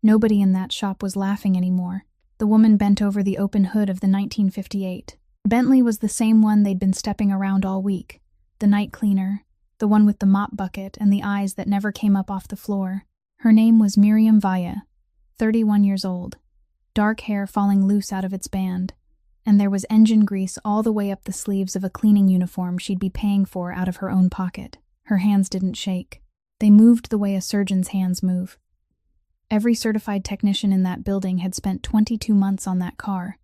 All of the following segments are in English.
Nobody in that shop was laughing anymore. The woman bent over the open hood of the 1958. Bentley was the same one they'd been stepping around all week. The night cleaner, the one with the mop bucket and the eyes that never came up off the floor. Her name was Miriam Vaya, 31 years old, dark hair falling loose out of its band, and there was engine grease all the way up the sleeves of a cleaning uniform she'd be paying for out of her own pocket. Her hands didn't shake. They moved the way a surgeon's hands move. Every certified technician in that building had spent 22 months on that car,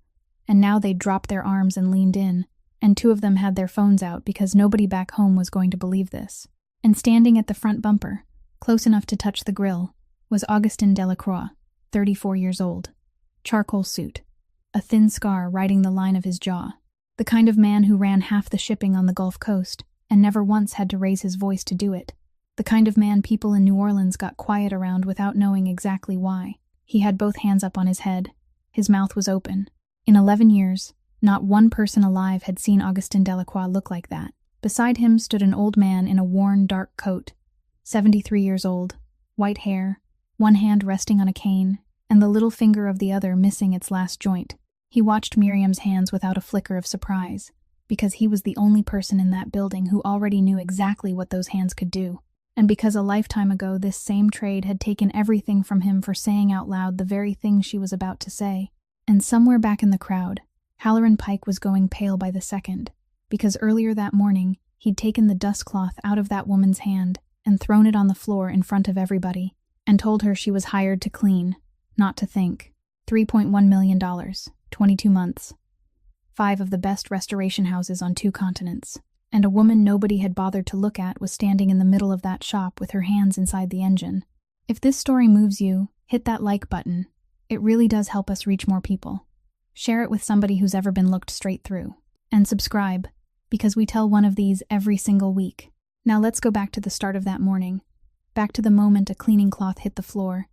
and now they'd dropped their arms and leaned in, and two of them had their phones out because nobody back home was going to believe this. And standing at the front bumper, close enough to touch the grill, was Augustin Delacroix, 34 years old. Charcoal suit, a thin scar riding the line of his jaw. The kind of man who ran half the shipping on the Gulf Coast and never once had to raise his voice to do it. The kind of man people in New Orleans got quiet around without knowing exactly why. He had both hands up on his head. His mouth was open. In 11 years, not one person alive had seen Augustin Delacroix look like that. Beside him stood an old man in a worn, dark coat, 73 years old, white hair, one hand resting on a cane, and the little finger of the other missing its last joint. He watched Miriam's hands without a flicker of surprise, because he was the only person in that building who already knew exactly what those hands could do, and because a lifetime ago this same trade had taken everything from him for saying out loud the very thing she was about to say. And somewhere back in the crowd, Halloran Pike was going pale by the second, because earlier that morning he'd taken the dust cloth out of that woman's hand and thrown it on the floor in front of everybody, and told her she was hired to clean, not to think. $3.1 million, 22 months. 5 of the best restoration houses on 2 continents. And a woman nobody had bothered to look at was standing in the middle of that shop with her hands inside the engine. If this story moves you, hit that like button. It really does help us reach more people. Share it with somebody who's ever been looked straight through. And subscribe, because we tell one of these every single week. Now let's go back to the start of that morning, back to the moment a cleaning cloth hit the floor,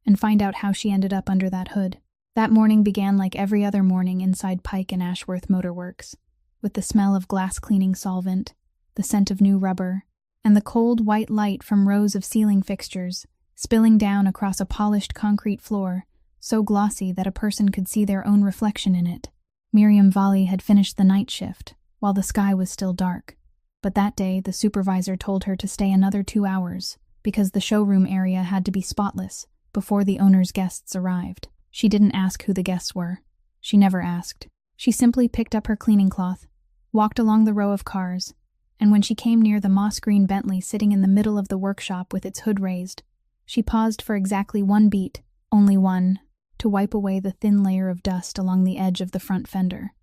and find out how she ended up under that hood. That morning began like every other morning inside Pike and Ashworth Motor Works, with the smell of glass cleaning solvent, the scent of new rubber, and the cold white light from rows of ceiling fixtures spilling down across a polished concrete floor, so glossy that a person could see their own reflection in it. Miriam Valley had finished the night shift, while the sky was still dark, but that day the supervisor told her to stay another 2 hours, because the showroom area had to be spotless before the owner's guests arrived. She didn't ask who the guests were. She never asked. She simply picked up her cleaning cloth, walked along the row of cars, and when she came near the moss-green Bentley sitting in the middle of the workshop with its hood raised, she paused for exactly one beat, only one, to wipe away the thin layer of dust along the edge of the front fender.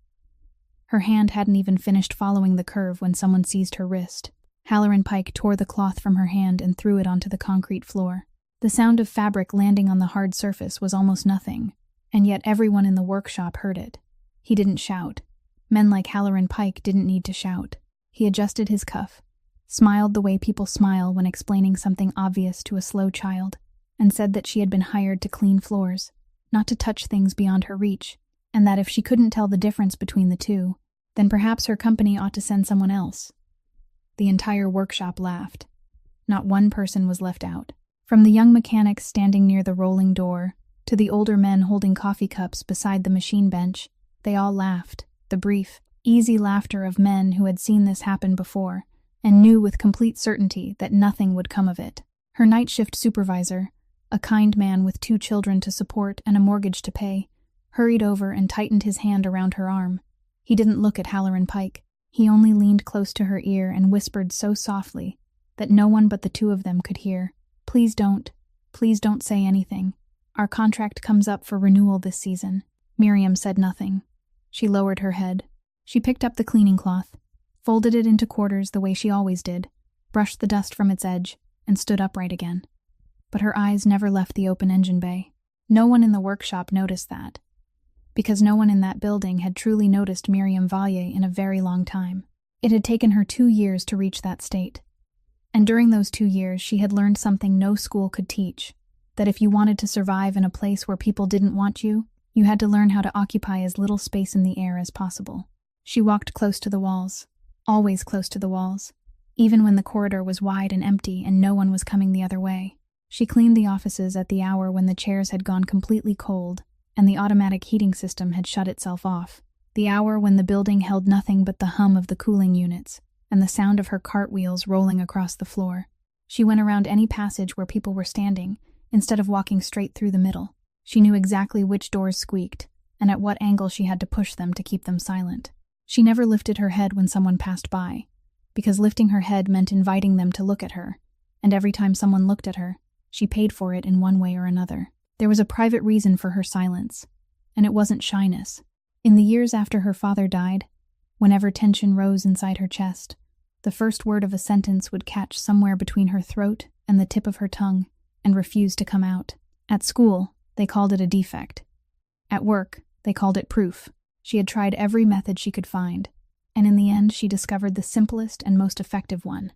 Her hand hadn't even finished following the curve when someone seized her wrist. Halloran Pike tore the cloth from her hand and threw it onto the concrete floor. The sound of fabric landing on the hard surface was almost nothing, and yet everyone in the workshop heard it. He didn't shout. Men like Halloran Pike didn't need to shout. He adjusted his cuff, smiled the way people smile when explaining something obvious to a slow child, and said that she had been hired to clean floors, not to touch things beyond her reach, and that if she couldn't tell the difference between the two, then perhaps her company ought to send someone else. The entire workshop laughed. Not one person was left out. From the young mechanics standing near the rolling door to the older men holding coffee cups beside the machine bench, they all laughed, the brief, easy laughter of men who had seen this happen before and knew with complete certainty that nothing would come of it. Her night shift supervisor, a kind man with 2 children to support and a mortgage to pay, hurried over and tightened his hand around her arm. He didn't look at Halloran Pike. He only leaned close to her ear and whispered so softly that no one but the 2 of them could hear. Please don't say anything. Our contract comes up for renewal this season." Miriam said nothing. She lowered her head. She picked up the cleaning cloth, folded it into quarters the way she always did, brushed the dust from its edge, and stood upright again. But her eyes never left the open engine bay. No one in the workshop noticed that, because no one in that building had truly noticed Miriam Vallée in a very long time. It had taken her 2 years to reach that state. And during those 2 years, she had learned something no school could teach, that if you wanted to survive in a place where people didn't want you, you had to learn how to occupy as little space in the air as possible. She walked close to the walls, always close to the walls, even when the corridor was wide and empty and no one was coming the other way. She cleaned the offices at the hour when the chairs had gone completely cold and the automatic heating system had shut itself off, the hour when the building held nothing but the hum of the cooling units and the sound of her cartwheels rolling across the floor. She went around any passage where people were standing, instead of walking straight through the middle. She knew exactly which doors squeaked, and at what angle she had to push them to keep them silent. She never lifted her head when someone passed by, because lifting her head meant inviting them to look at her, and every time someone looked at her, she paid for it in one way or another. There was a private reason for her silence, and it wasn't shyness. In the years after her father died, whenever tension rose inside her chest, the first word of a sentence would catch somewhere between her throat and the tip of her tongue and refuse to come out. At school, they called it a defect. At work, they called it proof. She had tried every method she could find, and in the end she discovered the simplest and most effective one.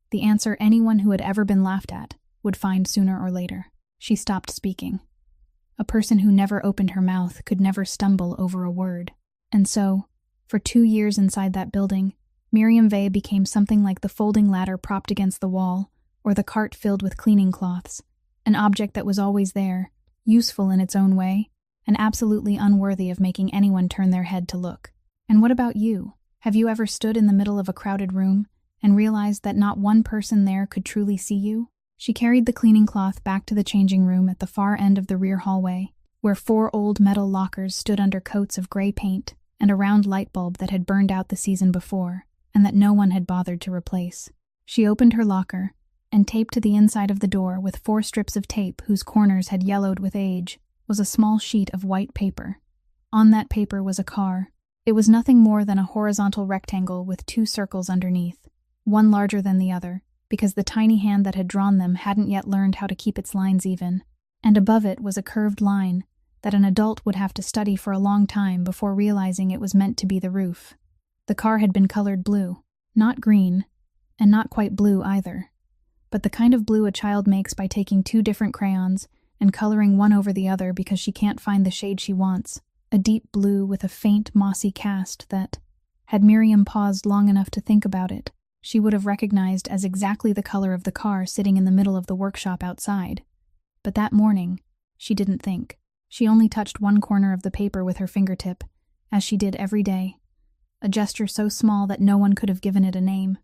The answer anyone who had ever been laughed at would find sooner or later. She stopped speaking. A person who never opened her mouth could never stumble over a word. And so, for 2 years inside that building, Miriam Vey became something like the folding ladder propped against the wall, or the cart filled with cleaning cloths, an object that was always there, useful in its own way, and absolutely unworthy of making anyone turn their head to look. And what about you? Have you ever stood in the middle of a crowded room and realized that not one person there could truly see you? She carried the cleaning cloth back to the changing room at the far end of the rear hallway, where 4 old metal lockers stood under coats of gray paint and a round light bulb that had burned out the season before, and that no one had bothered to replace. She opened her locker, and taped to the inside of the door with 4 strips of tape whose corners had yellowed with age was a small sheet of white paper. On that paper was a car. It was nothing more than a horizontal rectangle with 2 circles underneath, one larger than the other, because the tiny hand that had drawn them hadn't yet learned how to keep its lines even, and above it was a curved line that an adult would have to study for a long time before realizing it was meant to be the roof. The car had been colored blue, not green, and not quite blue either, but the kind of blue a child makes by taking 2 different crayons and coloring one over the other because she can't find the shade she wants, a deep blue with a faint, mossy cast that, had Miriam paused long enough to think about it, she would have recognized as exactly the color of the car sitting in the middle of the workshop outside. But that morning, she didn't think. She only touched one corner of the paper with her fingertip, as she did every day, a gesture so small that no one could have given it a name,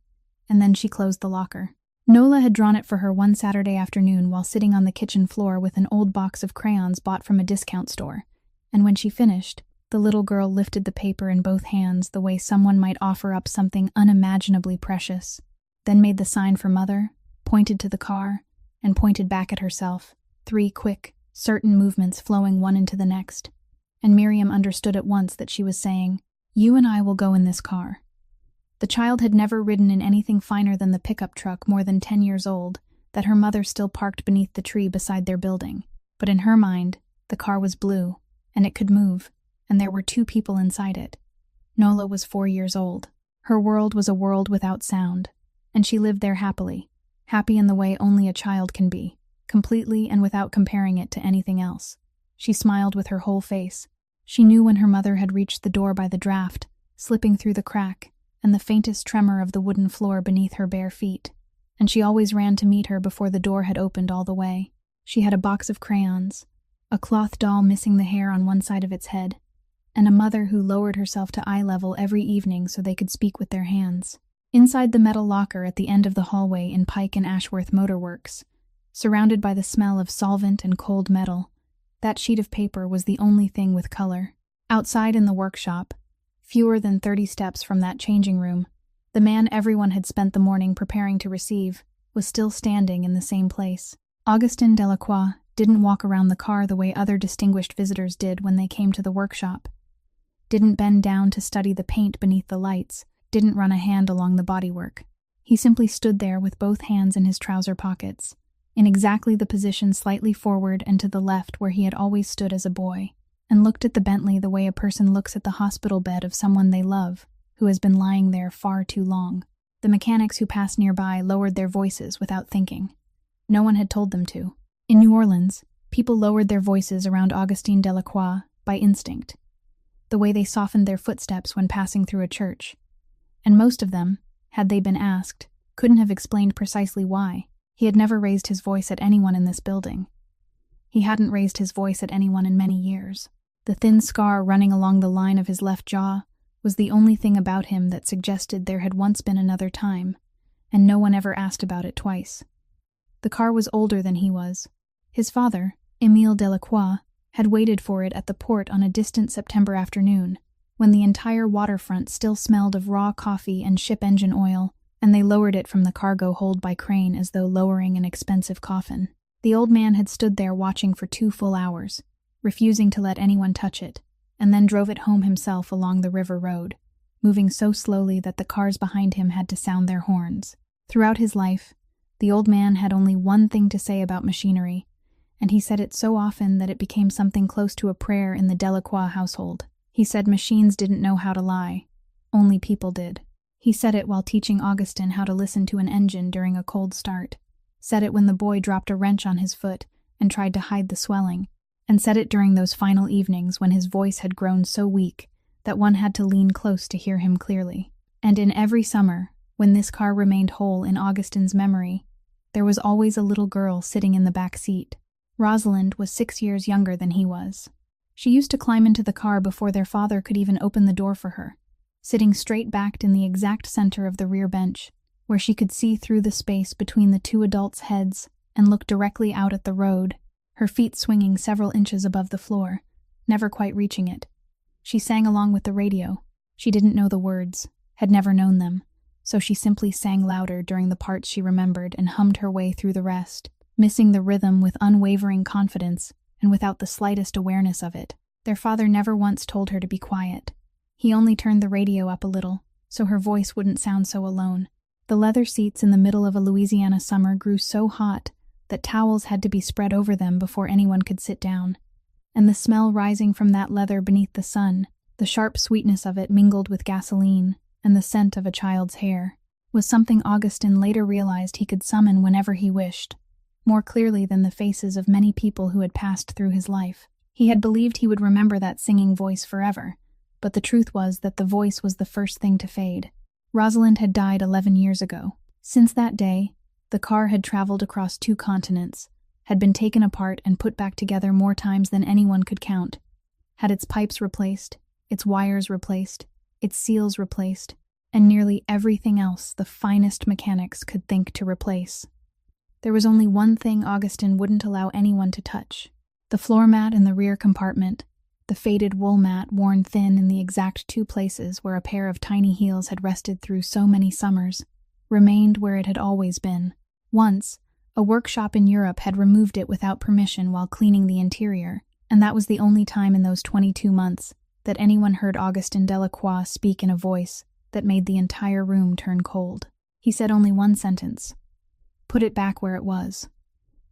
and then she closed the locker. Nola had drawn it for her one Saturday afternoon while sitting on the kitchen floor with an old box of crayons bought from a discount store, and when she finished, the little girl lifted the paper in both hands the way someone might offer up something unimaginably precious, then made the sign for Mother, pointed to the car, and pointed back at herself, 3 quick, certain movements flowing one into the next, and Miriam understood at once that she was saying, "You and I will go in this car." The child had never ridden in anything finer than the pickup truck more than 10 years old that her mother still parked beneath the tree beside their building, but in her mind, the car was blue, and it could move, and there were 2 people inside it. Nola was 4 years old. Her world was a world without sound, and she lived there happily, happy in the way only a child can be, completely and without comparing it to anything else. She smiled with her whole face. She knew when her mother had reached the door by the draft, slipping through the crack, and the faintest tremor of the wooden floor beneath her bare feet, and she always ran to meet her before the door had opened all the way. She had a box of crayons, a cloth doll missing the hair on one side of its head, and a mother who lowered herself to eye level every evening so they could speak with their hands. Inside the metal locker at the end of the hallway in Pike and Ashworth Motor Works, surrounded by the smell of solvent and cold metal, that sheet of paper was the only thing with color. Outside in the workshop, fewer than 30 steps from that changing room, the man everyone had spent the morning preparing to receive was still standing in the same place. Augustin Delacroix didn't walk around the car the way other distinguished visitors did when they came to the workshop, didn't bend down to study the paint beneath the lights, didn't run a hand along the bodywork. He simply stood there with both hands in his trouser pockets, in exactly the position slightly forward and to the left where he had always stood as a boy, and looked at the Bentley the way a person looks at the hospital bed of someone they love, who has been lying there far too long. The mechanics who passed nearby lowered their voices without thinking. No one had told them to. In New Orleans, people lowered their voices around Augustin Delacroix by instinct, the way they softened their footsteps when passing through a church. And most of them, had they been asked, couldn't have explained precisely why. He had never raised his voice at anyone in this building. He hadn't raised his voice at anyone in many years. The thin scar running along the line of his left jaw was the only thing about him that suggested there had once been another time, and no one ever asked about it twice. The car was older than he was. His father, Émile Delacroix, had waited for it at the port on a distant September afternoon, when the entire waterfront still smelled of raw coffee and ship engine oil, and they lowered it from the cargo hold by crane as though lowering an expensive coffin. The old man had stood there watching for 2 full hours, refusing to let anyone touch it, and then drove it home himself along the river road, moving so slowly that the cars behind him had to sound their horns. Throughout his life, the old man had only one thing to say about machinery, and he said it so often that it became something close to a prayer in the Delacroix household. He said machines didn't know how to lie, only people did. He said it while teaching Augustin how to listen to an engine during a cold start, said it when the boy dropped a wrench on his foot and tried to hide the swelling, and said it during those final evenings when his voice had grown so weak that one had to lean close to hear him clearly. And in every summer, when this car remained whole in Augustin's memory, there was always a little girl sitting in the back seat. Rosalind was 6 years younger than he was. She used to climb into the car before their father could even open the door for her, sitting straight-backed in the exact center of the rear bench, where she could see through the space between the 2 adults' heads and look directly out at the road, her feet swinging several inches above the floor, never quite reaching it. She sang along with the radio. She didn't know the words, had never known them, so she simply sang louder during the parts she remembered and hummed her way through the rest, missing the rhythm with unwavering confidence and without the slightest awareness of it. Their father never once told her to be quiet. He only turned the radio up a little, so her voice wouldn't sound so alone. The leather seats in the middle of a Louisiana summer grew so hot that towels had to be spread over them before anyone could sit down. And the smell rising from that leather beneath the sun, the sharp sweetness of it mingled with gasoline and the scent of a child's hair, was something Augustin later realized he could summon whenever he wished, more clearly than the faces of many people who had passed through his life. He had believed he would remember that singing voice forever, but the truth was that the voice was the first thing to fade. Rosalind had died 11 years ago. Since that day, the car had traveled across 2 continents, had been taken apart and put back together more times than anyone could count, had its pipes replaced, its wires replaced, its seals replaced, and nearly everything else the finest mechanics could think to replace. There was only one thing Augustin wouldn't allow anyone to touch: the floor mat in the rear compartment, the faded wool mat worn thin in the exact 2 places where a pair of tiny heels had rested through so many summers, remained where it had always been. Once, a workshop in Europe had removed it without permission while cleaning the interior, and that was the only time in those 22 months that anyone heard Augustin Delacroix speak in a voice that made the entire room turn cold. He said only one sentence: "Put it back where it was."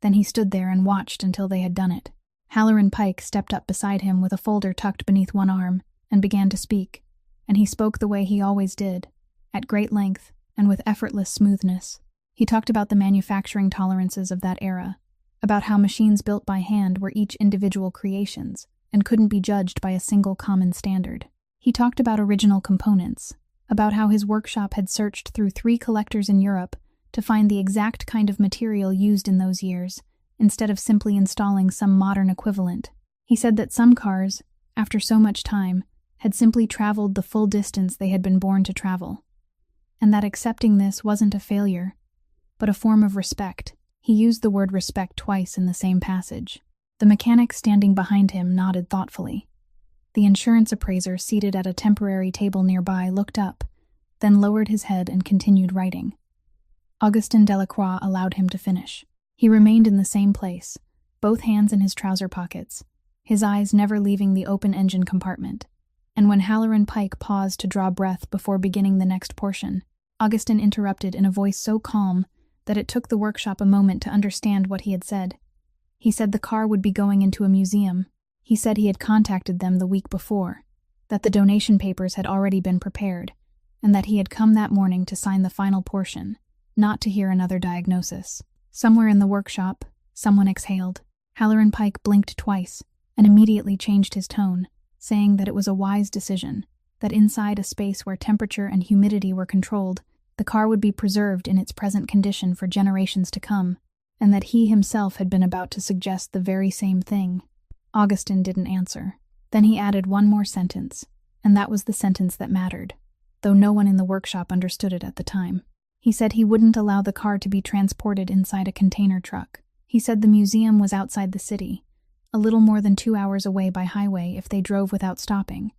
Then he stood there and watched until they had done it. Halloran Pike stepped up beside him with a folder tucked beneath one arm and began to speak, and he spoke the way he always did, at great length and with effortless smoothness. He talked about the manufacturing tolerances of that era, about how machines built by hand were each individual creations and couldn't be judged by a single common standard. He talked about original components, about how his workshop had searched through 3 collectors in Europe to find the exact kind of material used in those years, instead of simply installing some modern equivalent. He said that some cars, after so much time, had simply traveled the full distance they had been born to travel, and that accepting this wasn't a failure, but a form of respect. He used the word respect twice in the same passage. The mechanic standing behind him nodded thoughtfully. The insurance appraiser seated at a temporary table nearby looked up, then lowered his head and continued writing. Augustin Delacroix allowed him to finish. He remained in the same place, both hands in his trouser pockets, his eyes never leaving the open engine compartment. And when Halloran Pike paused to draw breath before beginning the next portion, Augustin interrupted in a voice so calm that it took the workshop a moment to understand what he had said. He said the car would be going into a museum. He said he had contacted them the week before, that the donation papers had already been prepared, and that he had come that morning to sign the final portion, not to hear another diagnosis. Somewhere in the workshop, someone exhaled. Halloran Pike blinked twice and immediately changed his tone, saying that it was a wise decision, that inside a space where temperature and humidity were controlled, The car would be preserved in its present condition for generations to come, and that he himself had been about to suggest the very same thing. Augustin didn't answer. Then he added one more sentence, and that was the sentence that mattered, though no one in the workshop understood it at the time. He said he wouldn't allow the car to be transported inside a container truck. He said the museum was outside the city, a little more than 2 hours away by highway if they drove without stopping,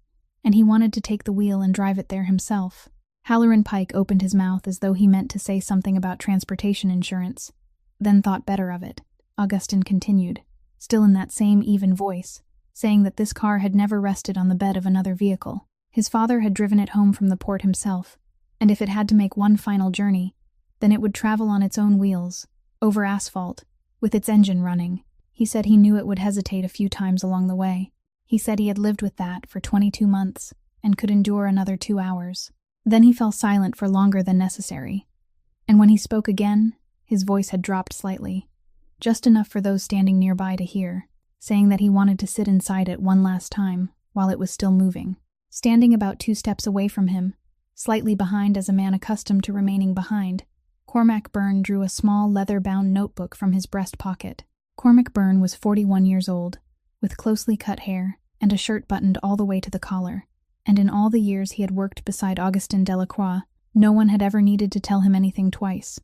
and he wanted to take the wheel and drive it there himself. Halloran Pike opened his mouth as though he meant to say something about transportation insurance, then thought better of it. Augustin continued, still in that same even voice, saying that this car had never rested on the bed of another vehicle. His father had driven it home from the port himself, and if it had to make one final journey, then it would travel on its own wheels, over asphalt, with its engine running. He said he knew it would hesitate a few times along the way. He said he had lived with that for 22 months and could endure another 2 hours. Then he fell silent for longer than necessary, and when he spoke again, his voice had dropped slightly, just enough for those standing nearby to hear, saying that he wanted to sit inside it one last time while it was still moving. Standing about 2 steps away from him, slightly behind as a man accustomed to remaining behind, Cormac Byrne drew a small leather-bound notebook from his breast pocket. Cormac Byrne was 41 years old, with closely cut hair and a shirt buttoned all the way to the collar, and in all the years he had worked beside Augustin Delacroix, no one had ever needed to tell him anything twice.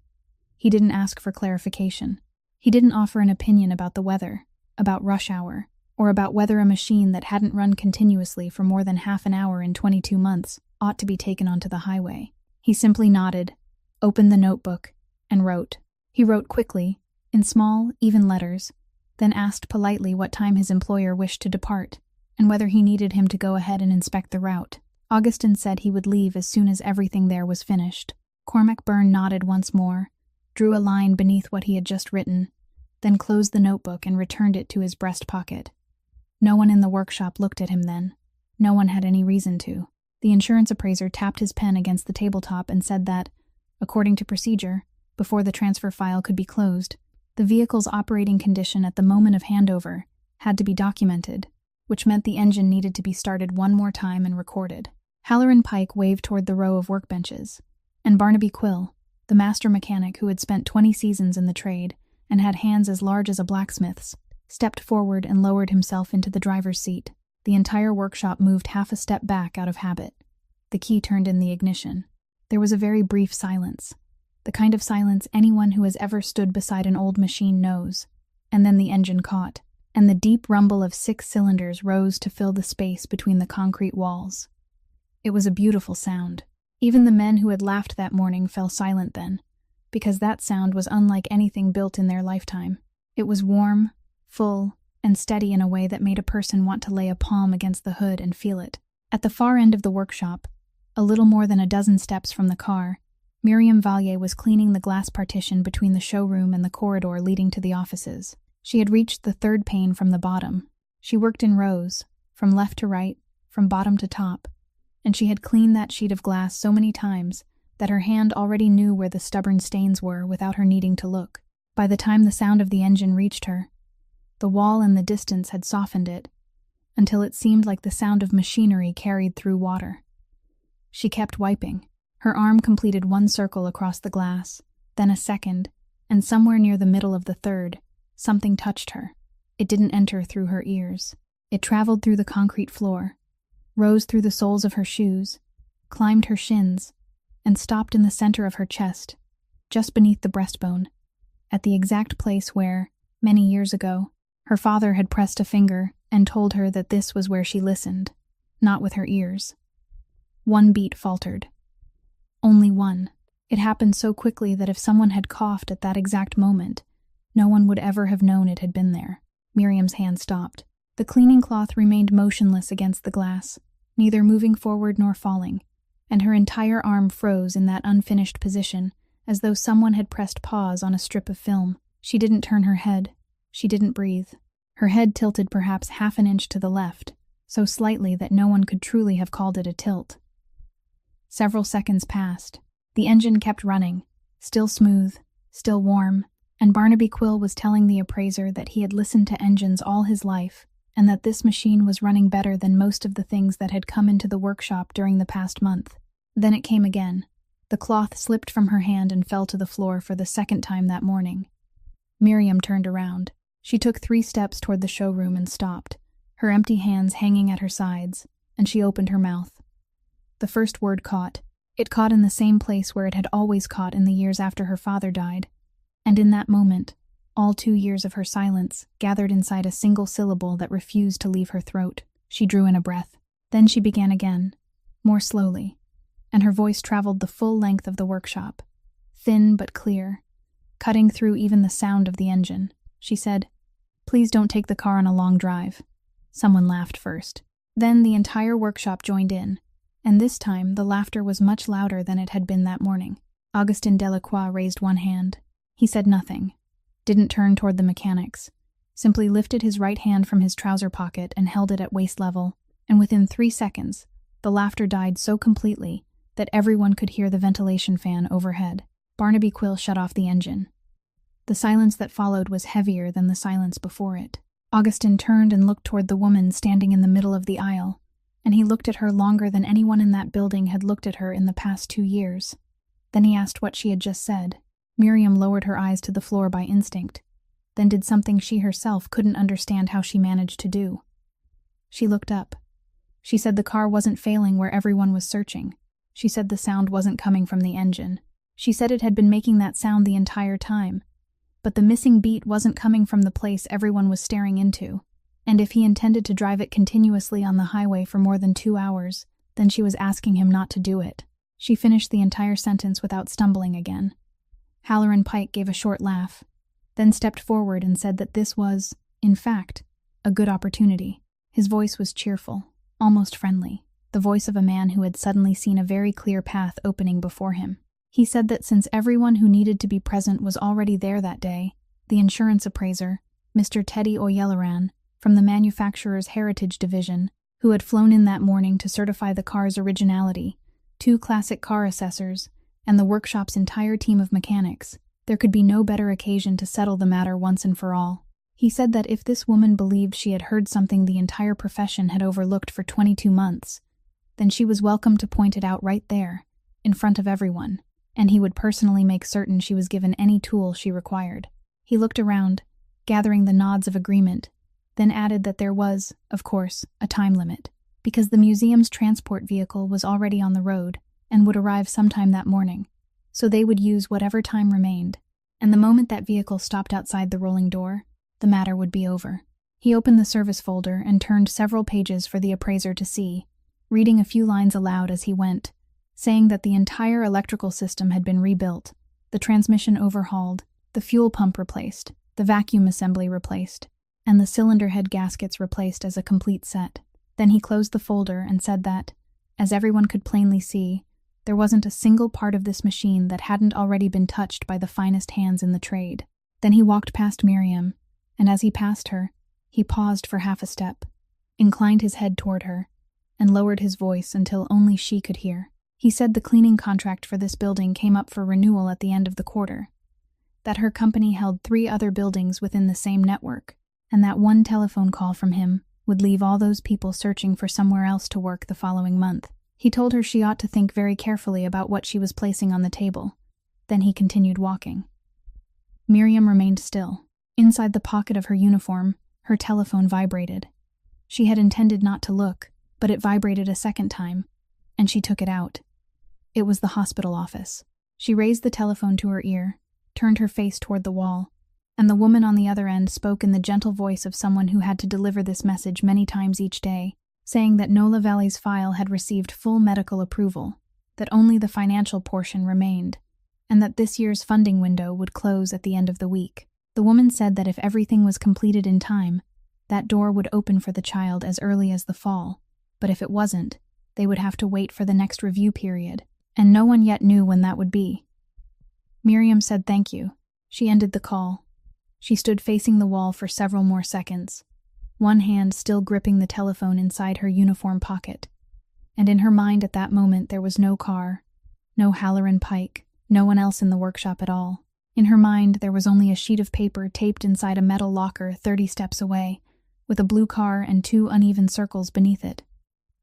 He didn't ask for clarification. He didn't offer an opinion about the weather, about rush hour, or about whether a machine that hadn't run continuously for more than half an hour in 22 months ought to be taken onto the highway. He simply nodded, opened the notebook, and wrote. He wrote quickly, in small, even letters, then asked politely what time his employer wished to depart, and whether he needed him to go ahead and inspect the route. Augustin said he would leave as soon as everything there was finished. Cormac Byrne nodded once more, drew a line beneath what he had just written, then closed the notebook and returned it to his breast pocket. No one in the workshop looked at him then. No one had any reason to. The insurance appraiser tapped his pen against the tabletop and said that, according to procedure, before the transfer file could be closed, the vehicle's operating condition at the moment of handover had to be documented, which meant the engine needed to be started one more time and recorded. Halloran Pike waved toward the row of workbenches, and Barnaby Quill, the master mechanic who had spent 20 seasons in the trade and had hands as large as a blacksmith's, stepped forward and lowered himself into the driver's seat. The entire workshop moved half a step back out of habit. The key turned in the ignition. There was a very brief silence, the kind of silence anyone who has ever stood beside an old machine knows, and then the engine caught, and the deep rumble of 6 cylinders rose to fill the space between the concrete walls. It was a beautiful sound. Even the men who had laughed that morning fell silent then, because that sound was unlike anything built in their lifetime. It was warm, full, and steady in a way that made a person want to lay a palm against the hood and feel it. At the far end of the workshop, a little more than a dozen steps from the car, Miriam Vallier was cleaning the glass partition between the showroom and the corridor leading to the offices. She had reached the 3rd pane from the bottom. She worked in rows, from left to right, from bottom to top, and she had cleaned that sheet of glass so many times that her hand already knew where the stubborn stains were without her needing to look. By the time the sound of the engine reached her, the wall in the distance had softened it, until it seemed like the sound of machinery carried through water. She kept wiping. Her arm completed 1 circle across the glass, then a second, and somewhere near the middle of the 3rd, something touched her. It didn't enter through her ears. It traveled through the concrete floor, rose through the soles of her shoes, climbed her shins, and stopped in the center of her chest, just beneath the breastbone, at the exact place where, many years ago, her father had pressed a finger and told her that this was where she listened, not with her ears. 1 beat faltered. Only 1. It happened so quickly that if someone had coughed at that exact moment, no one would ever have known it had been there. Miriam's hand stopped. The cleaning cloth remained motionless against the glass, neither moving forward nor falling, and her entire arm froze in that unfinished position, as though someone had pressed pause on a strip of film. She didn't turn her head. She didn't breathe. Her head tilted perhaps half an inch to the left, so slightly that no one could truly have called it a tilt. Several seconds passed. The engine kept running, still smooth, still warm, and Barnaby Quill was telling the appraiser that he had listened to engines all his life, and that this machine was running better than most of the things that had come into the workshop during the past month. Then it came again, The cloth slipped from her hand and fell to the floor for the second time that morning. Miriam turned around. She took 3 steps toward the showroom and stopped, her empty hands hanging at her sides, and she opened her mouth. The first word caught. It caught in the same place where it had always caught in the years after her father died. And in that moment, all 2 years of her silence gathered inside a single syllable that refused to leave her throat. She drew in a breath. Then she began again, more slowly, and her voice traveled the full length of the workshop, thin but clear, cutting through even the sound of the engine. She said, "Please don't take the car on a long drive." Someone laughed first. Then the entire workshop joined in, and this time the laughter was much louder than it had been that morning. Augustin Delacroix raised one hand. He said nothing, didn't turn toward the mechanics, simply lifted his right hand from his trouser pocket and held it at waist level, and within 3 seconds, the laughter died so completely that everyone could hear the ventilation fan overhead. Barnaby Quill shut off the engine. The silence that followed was heavier than the silence before it. Augustin turned and looked toward the woman standing in the middle of the aisle, and he looked at her longer than anyone in that building had looked at her in the past 2 years. Then he asked what she had just said. Miriam lowered her eyes to the floor by instinct, then did something she herself couldn't understand how she managed to do. She looked up. She said the car wasn't failing where everyone was searching. She said the sound wasn't coming from the engine. She said it had been making that sound the entire time. But the missing beat wasn't coming from the place everyone was staring into, and if he intended to drive it continuously on the highway for more than 2 hours, then she was asking him not to do it. She finished the entire sentence without stumbling again. Halloran Pike gave a short laugh, then stepped forward and said that this was, in fact, a good opportunity. His voice was cheerful, almost friendly, the voice of a man who had suddenly seen a very clear path opening before him. He said that since everyone who needed to be present was already there that day, the insurance appraiser, Mr. Teddy O'Yelloran, from the manufacturer's heritage division, who had flown in that morning to certify the car's originality, 2 classic car assessors, and the workshop's entire team of mechanics, there could be no better occasion to settle the matter once and for all. He said that if this woman believed she had heard something the entire profession had overlooked for 22 months, then she was welcome to point it out right there, in front of everyone, and he would personally make certain she was given any tool she required. He looked around, gathering the nods of agreement, then added that there was, of course, a time limit, because the museum's transport vehicle was already on the road and would arrive sometime that morning, so they would use whatever time remained, and the moment that vehicle stopped outside the rolling door, the matter would be over. He opened the service folder and turned several pages for the appraiser to see, reading a few lines aloud as he went, saying that the entire electrical system had been rebuilt, the transmission overhauled, the fuel pump replaced, the vacuum assembly replaced, and the cylinder head gaskets replaced as a complete set. Then he closed the folder and said that, as everyone could plainly see, there wasn't a single part of this machine that hadn't already been touched by the finest hands in the trade. Then he walked past Miriam, and as he passed her, he paused for half a step, inclined his head toward her, and lowered his voice until only she could hear. He said the cleaning contract for this building came up for renewal at the end of the quarter, that her company held 3 other buildings within the same network, and that one telephone call from him would leave all those people searching for somewhere else to work the following month. He told her she ought to think very carefully about what she was placing on the table. Then he continued walking. Miriam remained still. Inside the pocket of her uniform, her telephone vibrated. She had intended not to look, but it vibrated a second time, and she took it out. It was the hospital office. She raised the telephone to her ear, turned her face toward the wall, and the woman on the other end spoke in the gentle voice of someone who had to deliver this message many times each day, saying that Nola Valley's file had received full medical approval, that only the financial portion remained, and that this year's funding window would close at the end of the week. The woman said that if everything was completed in time, that door would open for the child as early as the fall, but if it wasn't, they would have to wait for the next review period, and no one yet knew when that would be. Miriam said thank you. She ended the call. She stood facing the wall for several more seconds, one hand still gripping the telephone inside her uniform pocket, and in her mind at that moment there was no car, no Halloran Pike, no one else in the workshop at all. In her mind there was only a sheet of paper taped inside a metal locker 30 steps away, with a blue car and 2 uneven circles beneath it.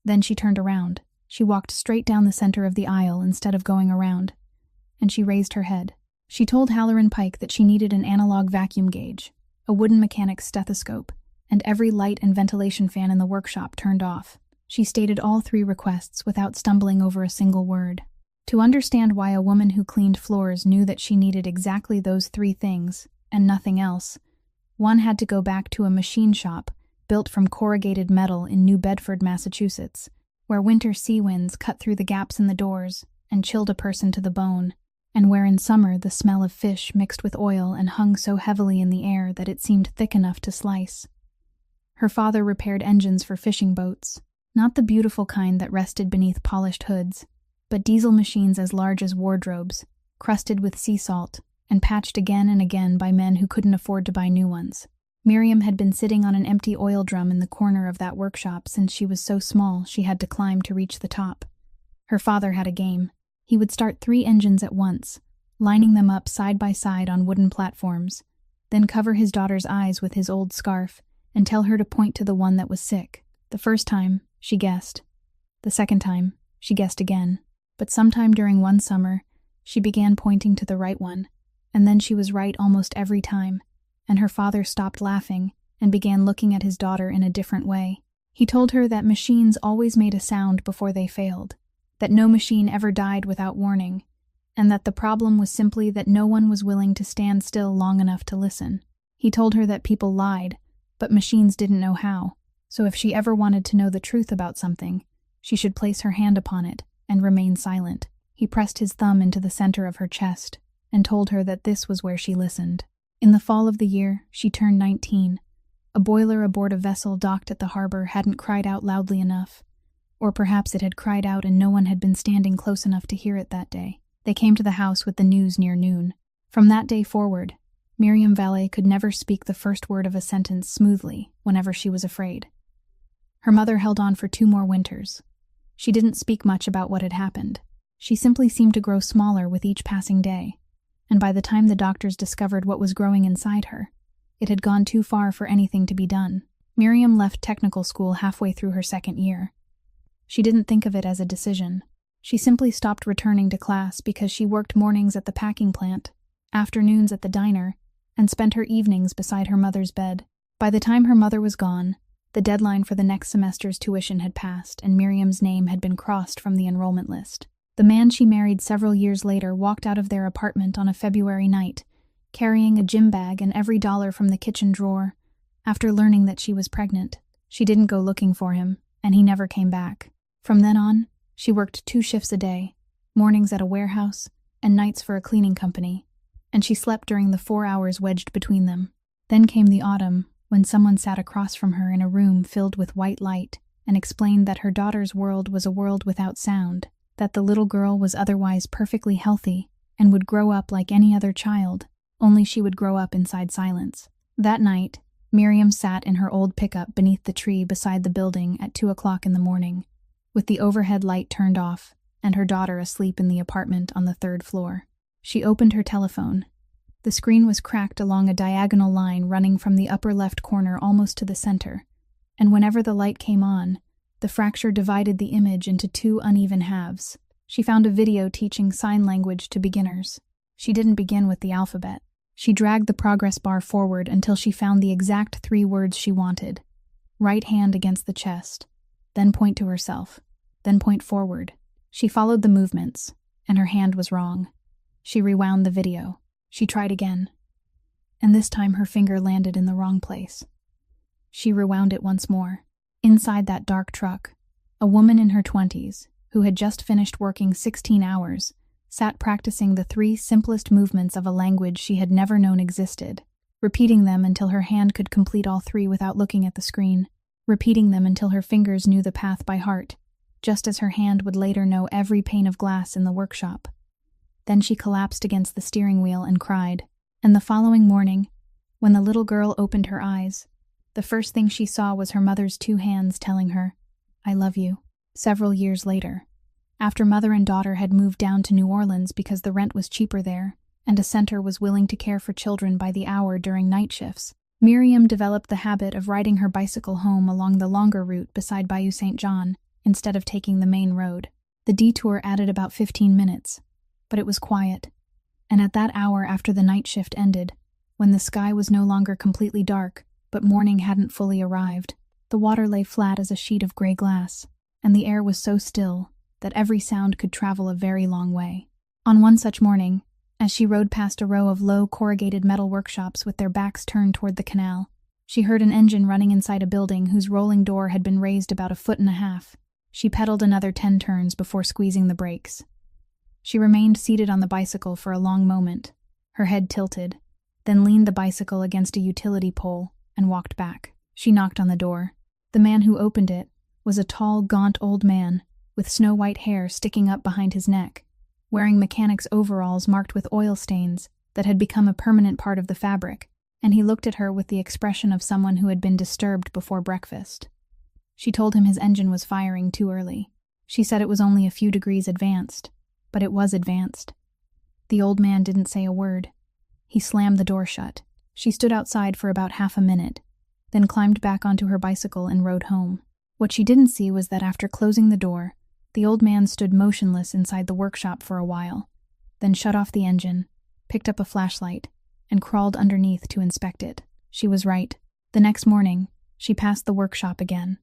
Then she turned around. She walked straight down the center of the aisle instead of going around. and she raised her head. She told Halloran Pike that she needed an analog vacuum gauge, a wooden mechanic's stethoscope, and every light and ventilation fan in the workshop turned off. She stated all 3 requests without stumbling over a single word. To understand why a woman who cleaned floors knew that she needed exactly those 3 things, and nothing else, one had to go back to a machine shop built from corrugated metal in New Bedford, Massachusetts, where winter sea winds cut through the gaps in the doors and chilled a person to the bone, and where in summer the smell of fish mixed with oil and hung so heavily in the air that it seemed thick enough to slice. Her father repaired engines for fishing boats, not the beautiful kind that rested beneath polished hoods, but diesel machines as large as wardrobes, crusted with sea salt, and patched again and again by men who couldn't afford to buy new ones. Miriam had been sitting on an empty oil drum in the corner of that workshop since she was so small she had to climb to reach the top. Her father had a game. He would start 3 engines at once, lining them up side by side on wooden platforms, then cover his daughter's eyes with his old scarf and tell her to point to the one that was sick. The first time, she guessed. The second time, she guessed again. But sometime during one summer, she began pointing to the right one, and then she was right almost every time, and her father stopped laughing and began looking at his daughter in a different way. He told her that machines always made a sound before they failed, that no machine ever died without warning, and that the problem was simply that no one was willing to stand still long enough to listen. He told her that people lied, but machines didn't know how, so if she ever wanted to know the truth about something, she should place her hand upon it and remain silent. He pressed his thumb into the center of her chest and told her that this was where she listened. In the fall of the year, she turned 19. A boiler aboard a vessel docked at the harbor hadn't cried out loudly enough. Or perhaps it had cried out and no one had been standing close enough to hear it that day. They came to the house with the news near noon. From that day forward, Miriam Vallée could never speak the first word of a sentence smoothly whenever she was afraid. Her mother held on for 2 more winters. She didn't speak much about what had happened. She simply seemed to grow smaller with each passing day, and by the time the doctors discovered what was growing inside her, it had gone too far for anything to be done. Miriam left technical school halfway through her 2nd year. She didn't think of it as a decision. She simply stopped returning to class because she worked mornings at the packing plant, afternoons at the diner, and spent her evenings beside her mother's bed. By the time her mother was gone, the deadline for the next semester's tuition had passed and Miriam's name had been crossed from the enrollment list. The man she married several years later walked out of their apartment on a February night, carrying a gym bag and every dollar from the kitchen drawer. After learning that she was pregnant, she didn't go looking for him, and he never came back. From then on, she worked 2 shifts a day, mornings at a warehouse and nights for a cleaning company, and she slept during the 4 hours wedged between them. Then came the autumn, when someone sat across from her in a room filled with white light and explained that her daughter's world was a world without sound, that the little girl was otherwise perfectly healthy and would grow up like any other child, only she would grow up inside silence. That night, Miriam sat in her old pickup beneath the tree beside the building at 2 o'clock in the morning, with the overhead light turned off and her daughter asleep in the apartment on the 3rd floor. She opened her telephone. The screen was cracked along a diagonal line running from the upper left corner almost to the center, and whenever the light came on, the fracture divided the image into 2 uneven halves. She found a video teaching sign language to beginners. She didn't begin with the alphabet. She dragged the progress bar forward until she found the exact 3 words she wanted. Right hand against the chest, then point to herself, then point forward. She followed the movements, and her hand was wrong. She rewound the video. She tried again, and this time her finger landed in the wrong place. She rewound it once more. Inside that dark truck, a woman in her 20s, who had just finished working 16 hours, sat practicing the 3 simplest movements of a language she had never known existed, repeating them until her hand could complete all 3 without looking at the screen, repeating them until her fingers knew the path by heart, just as her hand would later know every pane of glass in the workshop. Then she collapsed against the steering wheel and cried, and the following morning, when the little girl opened her eyes, the first thing she saw was her mother's 2 hands telling her, "I love you." Several years later, after mother and daughter had moved down to New Orleans because the rent was cheaper there, and a center was willing to care for children by the hour during night shifts, Miriam developed the habit of riding her bicycle home along the longer route beside Bayou St. John instead of taking the main road. The detour added about 15 minutes, but it was quiet. And at that hour after the night shift ended, when the sky was no longer completely dark, but morning hadn't fully arrived, the water lay flat as a sheet of gray glass, and the air was so still that every sound could travel a very long way. On one such morning, as she rode past a row of low corrugated metal workshops with their backs turned toward the canal, she heard an engine running inside a building whose rolling door had been raised about 1.5 feet. She pedaled another 10 turns before squeezing the brakes. She remained seated on the bicycle for a long moment, her head tilted, then leaned the bicycle against a utility pole and walked back. She knocked on the door. The man who opened it was a tall, gaunt old man with snow-white hair sticking up behind his neck, wearing mechanic's overalls marked with oil stains that had become a permanent part of the fabric, and he looked at her with the expression of someone who had been disturbed before breakfast. She told him his engine was firing too early. She said it was only a few degrees advanced, but it was advanced. The old man didn't say a word. He slammed the door shut. She stood outside for about half a minute, then climbed back onto her bicycle and rode home. What she didn't see was that after closing the door, the old man stood motionless inside the workshop for a while, then shut off the engine, picked up a flashlight, and crawled underneath to inspect it. She was right. The next morning, she passed the workshop again.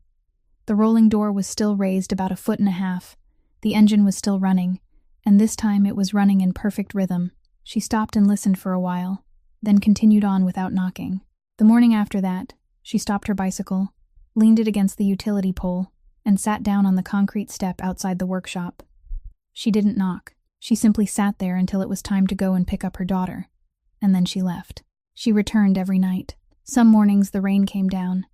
The rolling door was still raised about 1.5 feet. The engine was still running, and this time it was running in perfect rhythm. She stopped and listened for a while, then continued on without knocking. The morning after that, she stopped her bicycle, leaned it against the utility pole, and sat down on the concrete step outside the workshop. She didn't knock. She simply sat there until it was time to go and pick up her daughter, and then she left. She returned every night. Some mornings the rain came down,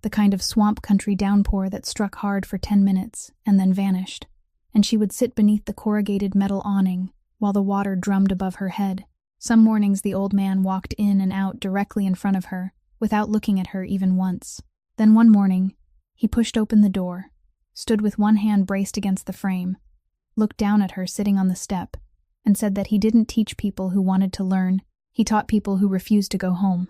the kind of swamp country downpour that struck hard for 10 minutes and then vanished, and she would sit beneath the corrugated metal awning while the water drummed above her head. Some mornings the old man walked in and out directly in front of her, without looking at her even once. Then one morning, he pushed open the door, stood with one hand braced against the frame, looked down at her sitting on the step, and said that he didn't teach people who wanted to learn, he taught people who refused to go home.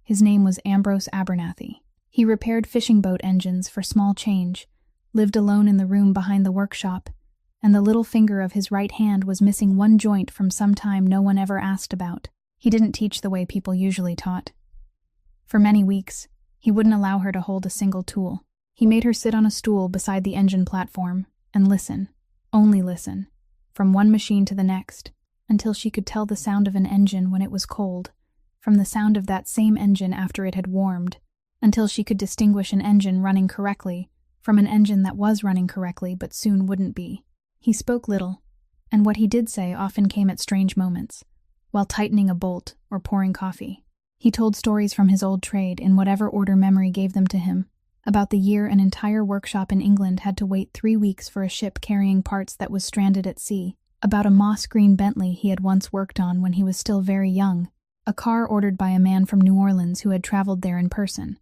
His name was Ambrose Abernathy. He repaired fishing boat engines for small change, lived alone in the room behind the workshop, and the little finger of his right hand was missing one joint from some time no one ever asked about. He didn't teach the way people usually taught. For many weeks, he wouldn't allow her to hold a single tool. He made her sit on a stool beside the engine platform and listen, only listen, from one machine to the next, until she could tell the sound of an engine when it was cold from the sound of that same engine after it had warmed, until she could distinguish an engine running correctly from an engine that was running correctly but soon wouldn't be. He spoke little, and what he did say often came at strange moments, while tightening a bolt or pouring coffee. He told stories from his old trade in whatever order memory gave them to him, about the year an entire workshop in England had to wait 3 weeks for a ship carrying parts that was stranded at sea, about a moss-green Bentley he had once worked on when he was still very young, a car ordered by a man from New Orleans who had traveled there in person,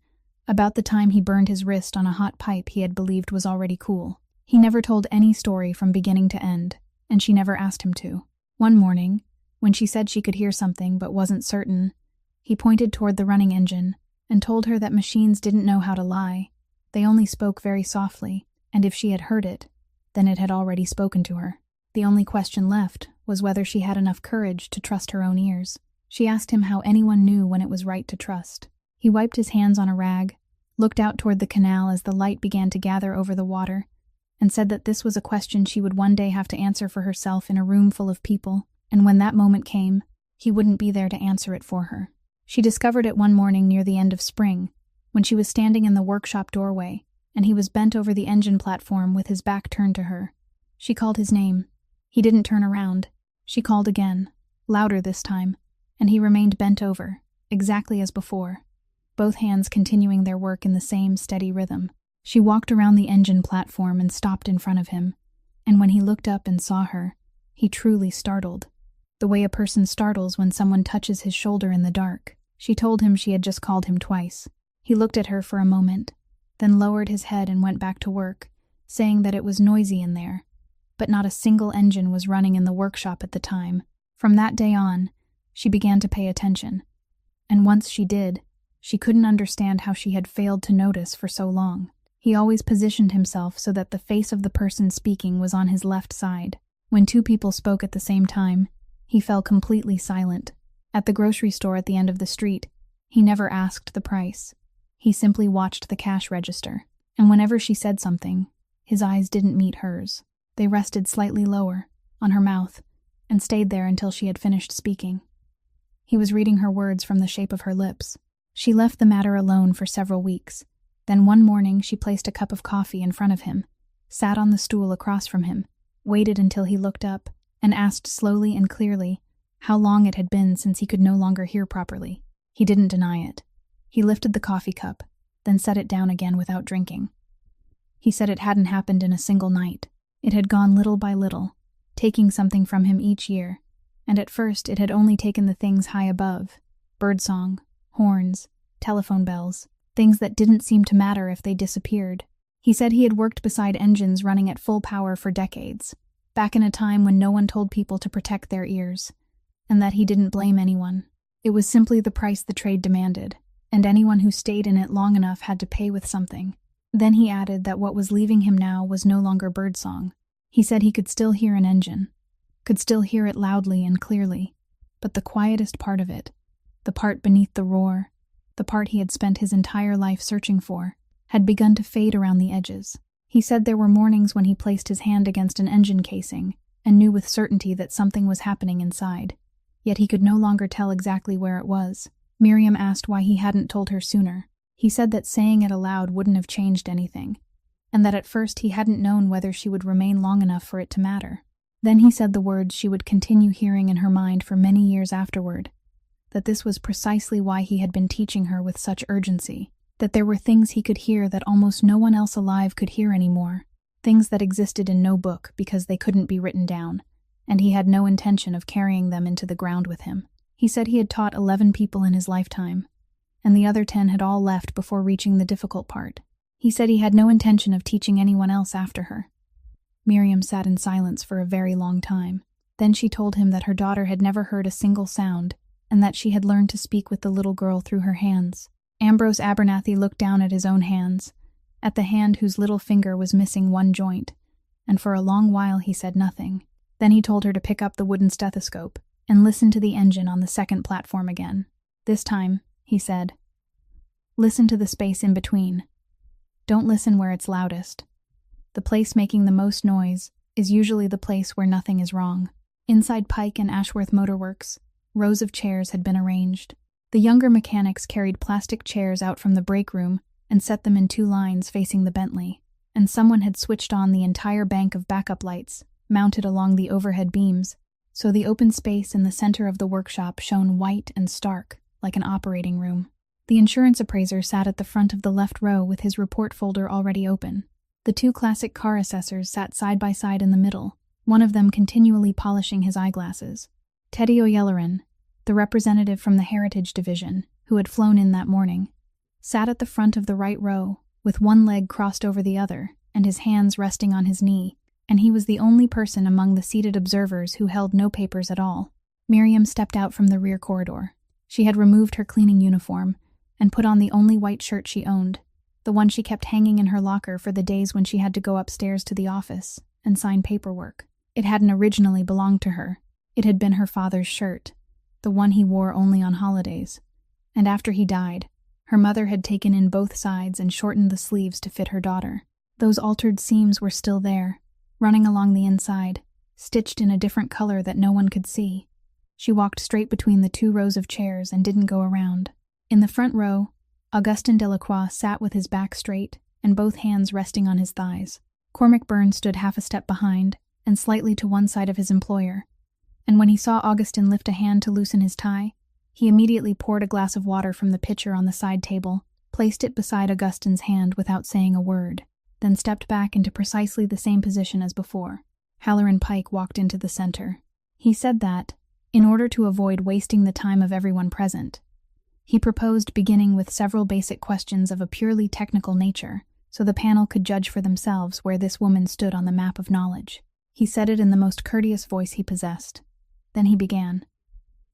about the time he burned his wrist on a hot pipe he had believed was already cool. He never told any story from beginning to end, and she never asked him to. One morning, when she said she could hear something but wasn't certain, he pointed toward the running engine and told her that machines didn't know how to lie. They only spoke very softly, and if she had heard it, then it had already spoken to her. The only question left was whether she had enough courage to trust her own ears. She asked him how anyone knew when it was right to trust. He wiped his hands on a rag, looked out toward the canal as the light began to gather over the water, and said that this was a question she would one day have to answer for herself in a room full of people, and when that moment came, he wouldn't be there to answer it for her. She discovered it one morning near the end of spring, when she was standing in the workshop doorway, and he was bent over the engine platform with his back turned to her. She called his name. He didn't turn around. She called again, louder this time, and he remained bent over, exactly as before, both hands continuing their work in the same steady rhythm. She walked around the engine platform and stopped in front of him, and when he looked up and saw her, he truly startled, the way a person startles when someone touches his shoulder in the dark. She told him she had just called him twice. He looked at her for a moment, then lowered his head and went back to work, saying that it was noisy in there, but not a single engine was running in the workshop at the time. From that day on, she began to pay attention, and once she did, she couldn't understand how she had failed to notice for so long. He always positioned himself so that the face of the person speaking was on his left side. When two people spoke at the same time, he fell completely silent. At the grocery store at the end of the street, he never asked the price. He simply watched the cash register, and whenever she said something, his eyes didn't meet hers. They rested slightly lower, on her mouth, and stayed there until she had finished speaking. He was reading her words from the shape of her lips. She left the matter alone for several weeks. Then one morning she placed a cup of coffee in front of him, sat on the stool across from him, waited until he looked up, and asked slowly and clearly how long it had been since he could no longer hear properly. He didn't deny it. He lifted the coffee cup, then set it down again without drinking. He said it hadn't happened in a single night. It had gone little by little, taking something from him each year, and at first it had only taken the things high above, birdsong, horns, telephone bells, things that didn't seem to matter if they disappeared. He said he had worked beside engines running at full power for decades, back in a time when no one told people to protect their ears, and that he didn't blame anyone. It was simply the price the trade demanded, and anyone who stayed in it long enough had to pay with something. Then he added that what was leaving him now was no longer birdsong. He said he could still hear an engine, could still hear it loudly and clearly, but the quietest part of it, the part beneath the roar, the part he had spent his entire life searching for, had begun to fade around the edges. He said there were mornings when he placed his hand against an engine casing and knew with certainty that something was happening inside, yet he could no longer tell exactly where it was. Miriam asked why he hadn't told her sooner. He said that saying it aloud wouldn't have changed anything, and that at first he hadn't known whether she would remain long enough for it to matter. Then he said the words she would continue hearing in her mind for many years afterward, that this was precisely why he had been teaching her with such urgency, that there were things he could hear that almost no one else alive could hear anymore, things that existed in no book because they couldn't be written down, and he had no intention of carrying them into the ground with him. He said he had taught 11 people in his lifetime, and the other 10 had all left before reaching the difficult part. He said he had no intention of teaching anyone else after her. Miriam sat in silence for a very long time. Then she told him that her daughter had never heard a single sound, and that she had learned to speak with the little girl through her hands. Ambrose Abernathy looked down at his own hands, at the hand whose little finger was missing one joint, and for a long while he said nothing. Then he told her to pick up the wooden stethoscope and listen to the engine on the second platform again. This time, he said, listen to the space in between. Don't listen where it's loudest. The place making the most noise is usually the place where nothing is wrong. Inside Pike and Ashworth Motor Works, rows of chairs had been arranged. The younger mechanics carried plastic chairs out from the break room and set them in 2 lines facing the Bentley, and someone had switched on the entire bank of backup lights mounted along the overhead beams, so the open space in the center of the workshop shone white and stark, like an operating room. The insurance appraiser sat at the front of the left row with his report folder already open. The 2 classic car assessors sat side by side in the middle, one of them continually polishing his eyeglasses. Teddy O'Yelleran, the representative from the Heritage Division, who had flown in that morning, sat at the front of the right row, with one leg crossed over the other and his hands resting on his knee, and he was the only person among the seated observers who held no papers at all. Miriam stepped out from the rear corridor. She had removed her cleaning uniform and put on the only white shirt she owned, the one she kept hanging in her locker for the days when she had to go upstairs to the office and sign paperwork. It hadn't originally belonged to her. It had been her father's shirt, the one he wore only on holidays. And after he died, her mother had taken in both sides and shortened the sleeves to fit her daughter. Those altered seams were still there, running along the inside, stitched in a different color that no one could see. She walked straight between the 2 rows of chairs and didn't go around. In the front row, Augustin Delacroix sat with his back straight and both hands resting on his thighs. Cormac Byrne stood half a step behind and slightly to one side of his employer, and when he saw Augustin lift a hand to loosen his tie, he immediately poured a glass of water from the pitcher on the side table, placed it beside Augustin's hand without saying a word, then stepped back into precisely the same position as before. Halloran Pike walked into the center. He said that, in order to avoid wasting the time of everyone present, he proposed beginning with several basic questions of a purely technical nature, so the panel could judge for themselves where this woman stood on the map of knowledge. He said it in the most courteous voice he possessed. Then he began.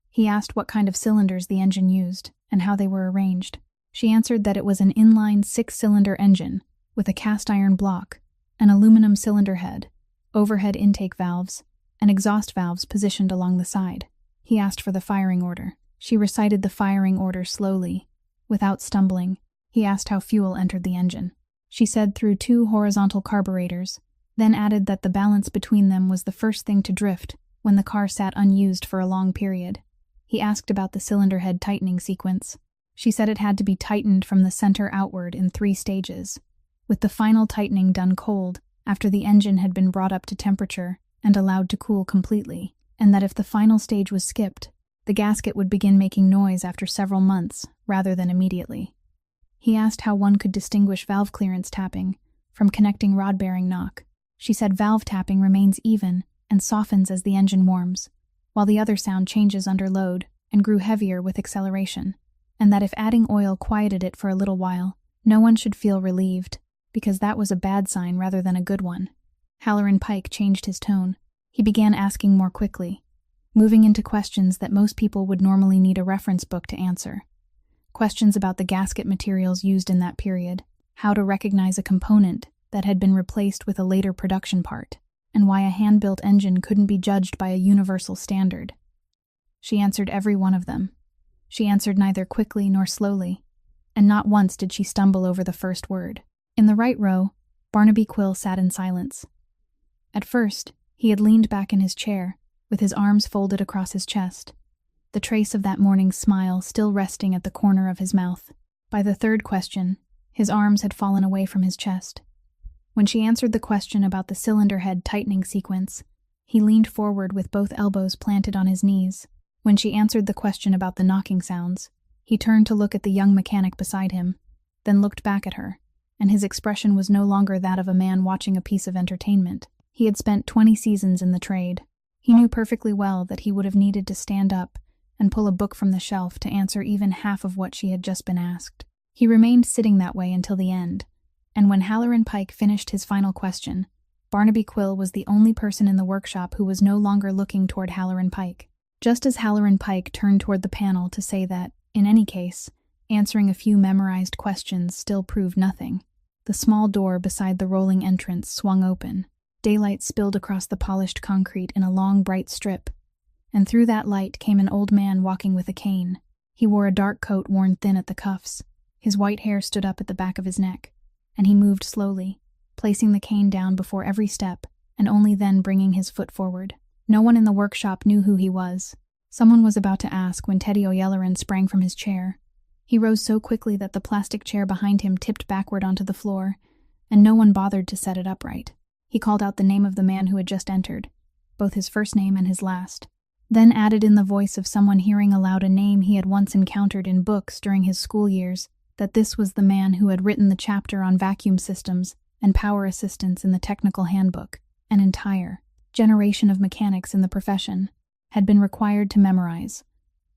He asked what kind of cylinders the engine used, and how they were arranged. She answered that it was an inline 6-cylinder engine, with a cast iron block, an aluminum cylinder head, overhead intake valves, and exhaust valves positioned along the side. He asked for the firing order. She recited the firing order slowly, without stumbling. He asked how fuel entered the engine. She said through 2 horizontal carburetors, then added that the balance between them was the first thing to drift when the car sat unused for a long period. He asked about the cylinder head tightening sequence. She said it had to be tightened from the center outward in 3 stages, with the final tightening done cold after the engine had been brought up to temperature and allowed to cool completely, and that if the final stage was skipped, the gasket would begin making noise after several months rather than immediately. He asked how one could distinguish valve clearance tapping from connecting rod bearing knock. She said valve tapping remains even and softens as the engine warms, while the other sound changes under load and grew heavier with acceleration, and that if adding oil quieted it for a little while, no one should feel relieved, because that was a bad sign rather than a good one. Halloran Pike changed his tone. He began asking more quickly, moving into questions that most people would normally need a reference book to answer. Questions about the gasket materials used in that period, how to recognize a component that had been replaced with a later production part, and why a hand-built engine couldn't be judged by a universal standard. She answered every one of them. She answered neither quickly nor slowly, and not once did she stumble over the first word. In the right row, Barnaby Quill sat in silence. At first, he had leaned back in his chair, with his arms folded across his chest, the trace of that morning's smile still resting at the corner of his mouth. By the third question, his arms had fallen away from his chest. When she answered the question about the cylinder head tightening sequence, he leaned forward with both elbows planted on his knees. When she answered the question about the knocking sounds, he turned to look at the young mechanic beside him, then looked back at her, and his expression was no longer that of a man watching a piece of entertainment. He had spent 20 seasons in the trade. He knew perfectly well that he would have needed to stand up and pull a book from the shelf to answer even half of what she had just been asked. He remained sitting that way until the end, and when Halloran Pike finished his final question, Barnaby Quill was the only person in the workshop who was no longer looking toward Halloran Pike. Just as Halloran Pike turned toward the panel to say that, in any case, answering a few memorized questions still proved nothing, the small door beside the rolling entrance swung open. Daylight spilled across the polished concrete in a long, bright strip, and through that light came an old man walking with a cane. He wore a dark coat worn thin at the cuffs. His white hair stood up at the back of his neck, and he moved slowly, placing the cane down before every step, and only then bringing his foot forward. No one in the workshop knew who he was. Someone was about to ask when Teddy O'Yelleran sprang from his chair. He rose so quickly that the plastic chair behind him tipped backward onto the floor, and no one bothered to set it upright. He called out the name of the man who had just entered, both his first name and his last, then added in the voice of someone hearing aloud a name he had once encountered in books during his school years, that this was the man who had written the chapter on vacuum systems and power assistance in the technical handbook. An entire generation of mechanics in the profession had been required to memorize,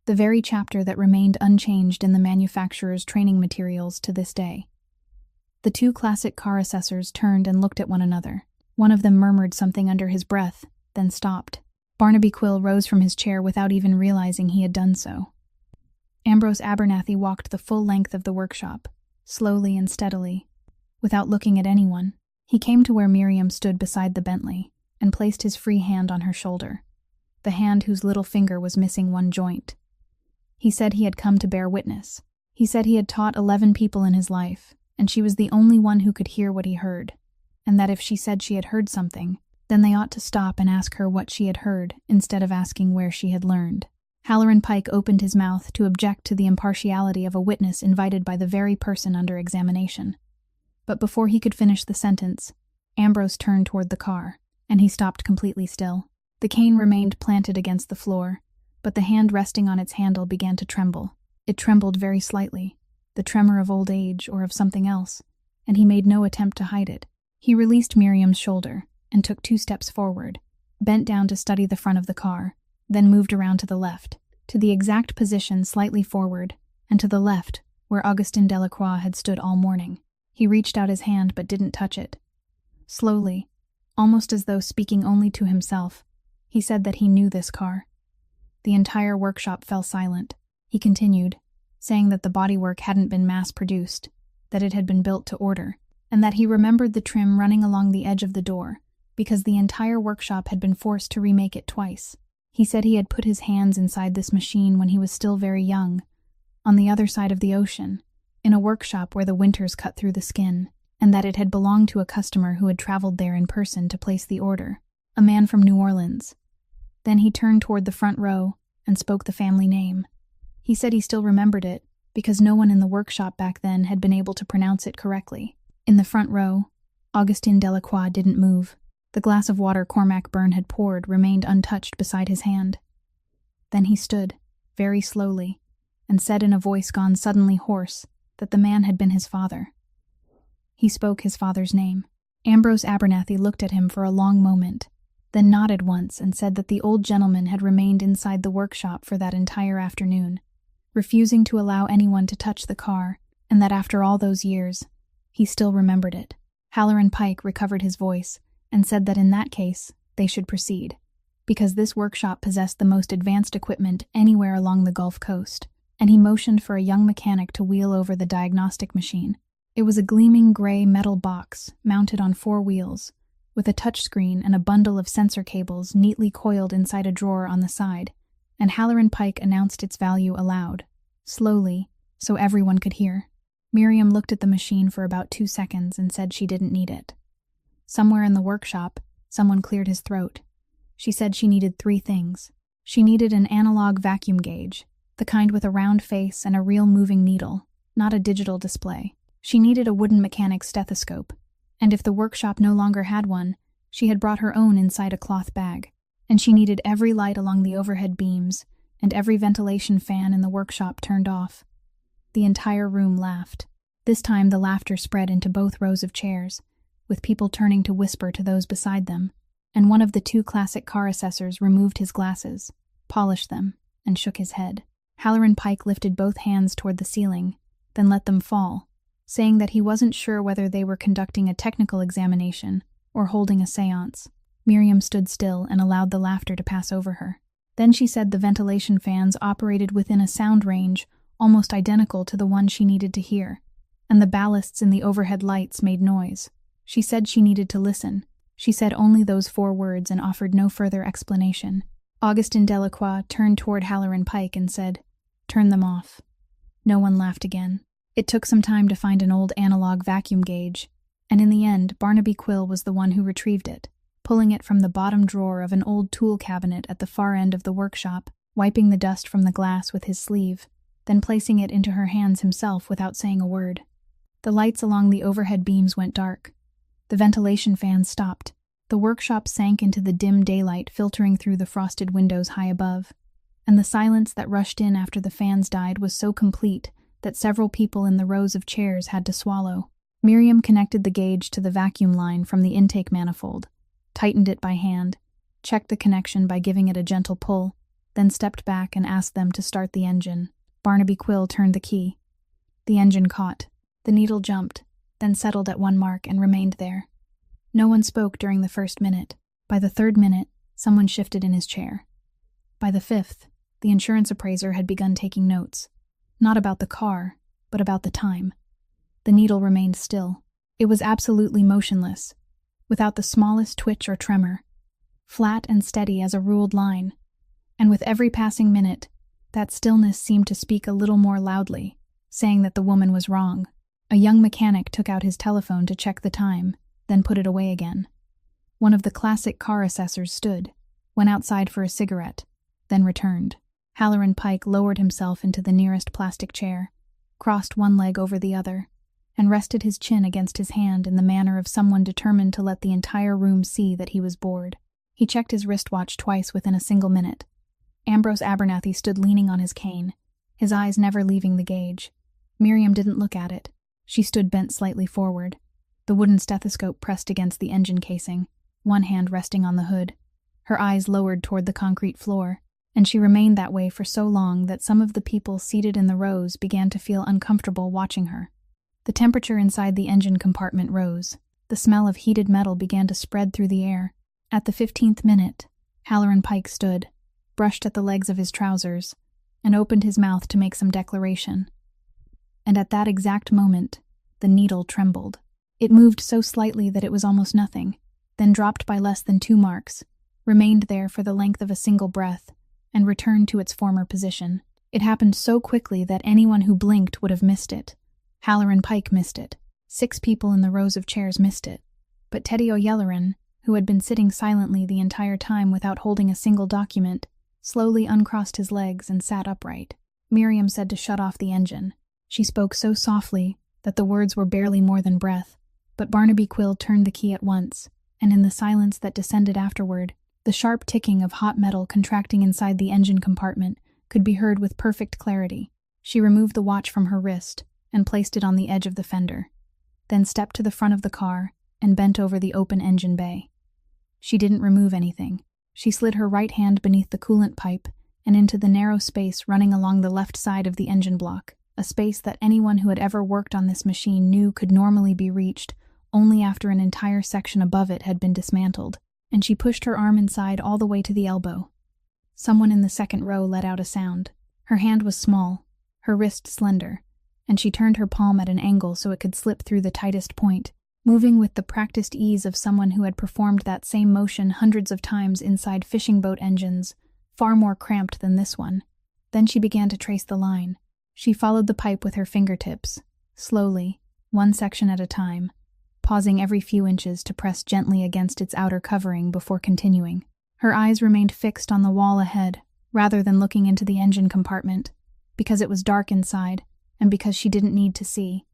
the very chapter that remained unchanged in the manufacturer's training materials to this day. The 2 classic car assessors turned and looked at one another. One of them murmured something under his breath, then stopped. Barnaby Quill rose from his chair without even realizing he had done so. Ambrose Abernathy walked the full length of the workshop, slowly and steadily, without looking at anyone. He came to where Miriam stood beside the Bentley and placed his free hand on her shoulder, the hand whose little finger was missing one joint. He said he had come to bear witness. He said he had taught 11 people in his life, and she was the only one who could hear what he heard, and that if she said she had heard something, then they ought to stop and ask her what she had heard instead of asking where she had learned. Halloran Pike opened his mouth to object to the impartiality of a witness invited by the very person under examination. But before he could finish the sentence, Ambrose turned toward the car, and he stopped completely still. The cane remained planted against the floor, but the hand resting on its handle began to tremble. It trembled very slightly, the tremor of old age or of something else, and he made no attempt to hide it. He released Miriam's shoulder and took 2 steps forward, bent down to study the front of the car, then moved around to the left, to the exact position slightly forward, and to the left, where Augustin Delacroix had stood all morning. He reached out his hand but didn't touch it. Slowly, almost as though speaking only to himself, he said that he knew this car. The entire workshop fell silent. He continued, saying that the bodywork hadn't been mass-produced, that it had been built to order, and that he remembered the trim running along the edge of the door, because the entire workshop had been forced to remake it twice. He said he had put his hands inside this machine when he was still very young, on the other side of the ocean, in a workshop where the winters cut through the skin, and that it had belonged to a customer who had traveled there in person to place the order, a man from New Orleans. Then he turned toward the front row and spoke the family name. He said he still remembered it, because no one in the workshop back then had been able to pronounce it correctly. In the front row, Augustin Delacroix didn't move. The glass of water Cormac Byrne had poured remained untouched beside his hand. Then he stood, very slowly, and said in a voice gone suddenly hoarse that the man had been his father. He spoke his father's name. Ambrose Abernathy looked at him for a long moment, then nodded once and said that the old gentleman had remained inside the workshop for that entire afternoon, refusing to allow anyone to touch the car, and that after all those years, he still remembered it. Halloran Pike recovered his voice and said that in that case, they should proceed, because this workshop possessed the most advanced equipment anywhere along the Gulf Coast, and he motioned for a young mechanic to wheel over the diagnostic machine. It was a gleaming gray metal box mounted on 4 wheels, with a touchscreen and a bundle of sensor cables neatly coiled inside a drawer on the side, and Halloran Pike announced its value aloud, slowly, so everyone could hear. Miriam looked at the machine for about 2 seconds and said she didn't need it. Somewhere in the workshop, someone cleared his throat. She said she needed 3 things. She needed an analog vacuum gauge, the kind with a round face and a real moving needle, not a digital display. She needed a wooden mechanic's stethoscope, and if the workshop no longer had one, she had brought her own inside a cloth bag. And she needed every light along the overhead beams and every ventilation fan in the workshop turned off. The entire room laughed. This time the laughter spread into both rows of chairs, with people turning to whisper to those beside them, and one of the 2 classic car assessors removed his glasses, polished them, and shook his head. Halloran Pike lifted both hands toward the ceiling, then let them fall, saying that he wasn't sure whether they were conducting a technical examination or holding a séance. Miriam stood still and allowed the laughter to pass over her. Then she said the ventilation fans operated within a sound range almost identical to the one she needed to hear, and the ballasts in the overhead lights made noise. She said she needed to listen. She said only those 4 words and offered no further explanation. Augustin Delacroix turned toward Halloran Pike and said, "Turn them off." No one laughed again. It took some time to find an old analog vacuum gauge, and in the end, Barnaby Quill was the one who retrieved it, pulling it from the bottom drawer of an old tool cabinet at the far end of the workshop, wiping the dust from the glass with his sleeve, then placing it into her hands himself without saying a word. The lights along the overhead beams went dark. The ventilation fans stopped. The workshop sank into the dim daylight filtering through the frosted windows high above, and the silence that rushed in after the fans died was so complete that several people in the rows of chairs had to swallow. Miriam connected the gauge to the vacuum line from the intake manifold, tightened it by hand, checked the connection by giving it a gentle pull, then stepped back and asked them to start the engine. Barnaby Quill turned the key. The engine caught. The needle jumped, then settled at 1 mark and remained there. No one spoke during the first minute. By the 3rd minute, someone shifted in his chair. By the 5th, the insurance appraiser had begun taking notes, not about the car, but about the time. The needle remained still. It was absolutely motionless, without the smallest twitch or tremor, flat and steady as a ruled line, and with every passing minute, that stillness seemed to speak a little more loudly, saying that the woman was wrong. A young mechanic took out his telephone to check the time, then put it away again. One of the classic car assessors stood, went outside for a cigarette, then returned. Halloran Pike lowered himself into the nearest plastic chair, crossed one leg over the other, and rested his chin against his hand in the manner of someone determined to let the entire room see that he was bored. He checked his wristwatch twice within a single minute. Ambrose Abernathy stood leaning on his cane, his eyes never leaving the gauge. Miriam didn't look at it. She stood bent slightly forward, the wooden stethoscope pressed against the engine casing, one hand resting on the hood, her eyes lowered toward the concrete floor, and she remained that way for so long that some of the people seated in the rows began to feel uncomfortable watching her. The temperature inside the engine compartment rose. The smell of heated metal began to spread through the air. At the 15th minute, Halloran Pike stood, brushed at the legs of his trousers, and opened his mouth to make some declaration. And at that exact moment, the needle trembled. It moved so slightly that it was almost nothing, then dropped by less than 2 marks, remained there for the length of a single breath, and returned to its former position. It happened so quickly that anyone who blinked would have missed it. Halloran Pike missed it. 6 people in the rows of chairs missed it. But Teddy O'Yelloran, who had been sitting silently the entire time without holding a single document, slowly uncrossed his legs and sat upright. Miriam said to shut off the engine. She spoke so softly that the words were barely more than breath, but Barnaby Quill turned the key at once, and in the silence that descended afterward, the sharp ticking of hot metal contracting inside the engine compartment could be heard with perfect clarity. She removed the watch from her wrist and placed it on the edge of the fender, then stepped to the front of the car and bent over the open engine bay. She didn't remove anything. She slid her right hand beneath the coolant pipe and into the narrow space running along the left side of the engine block, a space that anyone who had ever worked on this machine knew could normally be reached only after an entire section above it had been dismantled, and she pushed her arm inside all the way to the elbow. Someone in the second row let out a sound. Her hand was small, her wrist slender, and she turned her palm at an angle so it could slip through the tightest point, moving with the practiced ease of someone who had performed that same motion hundreds of times inside fishing boat engines, far more cramped than this one. Then she began to trace the line. She followed the pipe with her fingertips, slowly, one section at a time, pausing every few inches to press gently against its outer covering before continuing. Her eyes remained fixed on the wall ahead, rather than looking into the engine compartment, because it was dark inside, and because she didn't need to see.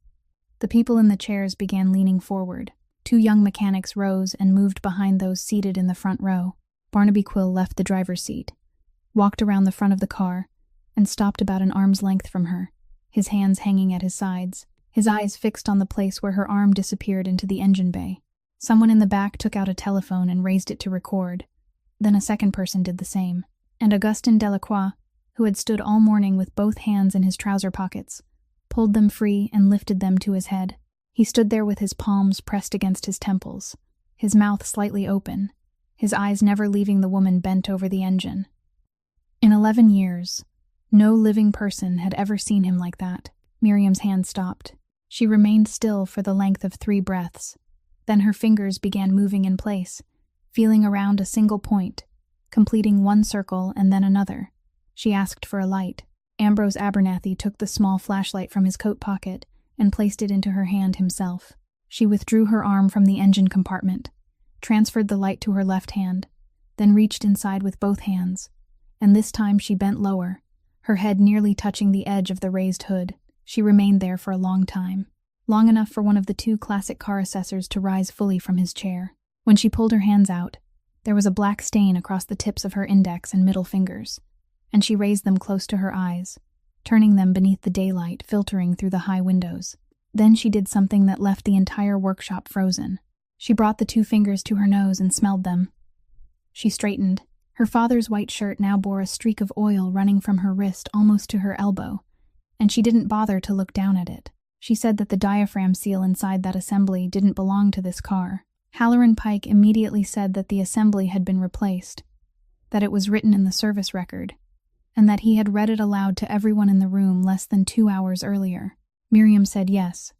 The people in the chairs began leaning forward. 2 young mechanics rose and moved behind those seated in the front row. Barnaby Quill left the driver's seat, walked around the front of the car, and stopped about an arm's length from her, his hands hanging at his sides, his eyes fixed on the place where her arm disappeared into the engine bay. Someone in the back took out a telephone and raised it to record. Then a second person did the same, and Augustin Delacroix, who had stood all morning with both hands in his trouser pockets, pulled them free and lifted them to his head. He stood there with his palms pressed against his temples, his mouth slightly open, his eyes never leaving the woman bent over the engine. In 11 years, no living person had ever seen him like that. Miriam's hand stopped. She remained still for the length of 3 breaths. Then her fingers began moving in place, feeling around a single point, completing one circle and then another. She asked for a light. Ambrose Abernathy took the small flashlight from his coat pocket and placed it into her hand himself. She withdrew her arm from the engine compartment, transferred the light to her left hand, then reached inside with both hands, and this time she bent lower, her head nearly touching the edge of the raised hood. She remained there for a long time, long enough for one of the 2 classic car assessors to rise fully from his chair. When she pulled her hands out, there was a black stain across the tips of her index and middle fingers, and she raised them close to her eyes, turning them beneath the daylight filtering through the high windows. Then she did something that left the entire workshop frozen. She brought the 2 fingers to her nose and smelled them. She straightened. Her father's white shirt now bore a streak of oil running from her wrist almost to her elbow, and she didn't bother to look down at it. She said that the diaphragm seal inside that assembly didn't belong to this car. Halloran Pike immediately said that the assembly had been replaced, that it was written in the service record, and that he had read it aloud to everyone in the room less than 2 hours earlier. Miriam said yes.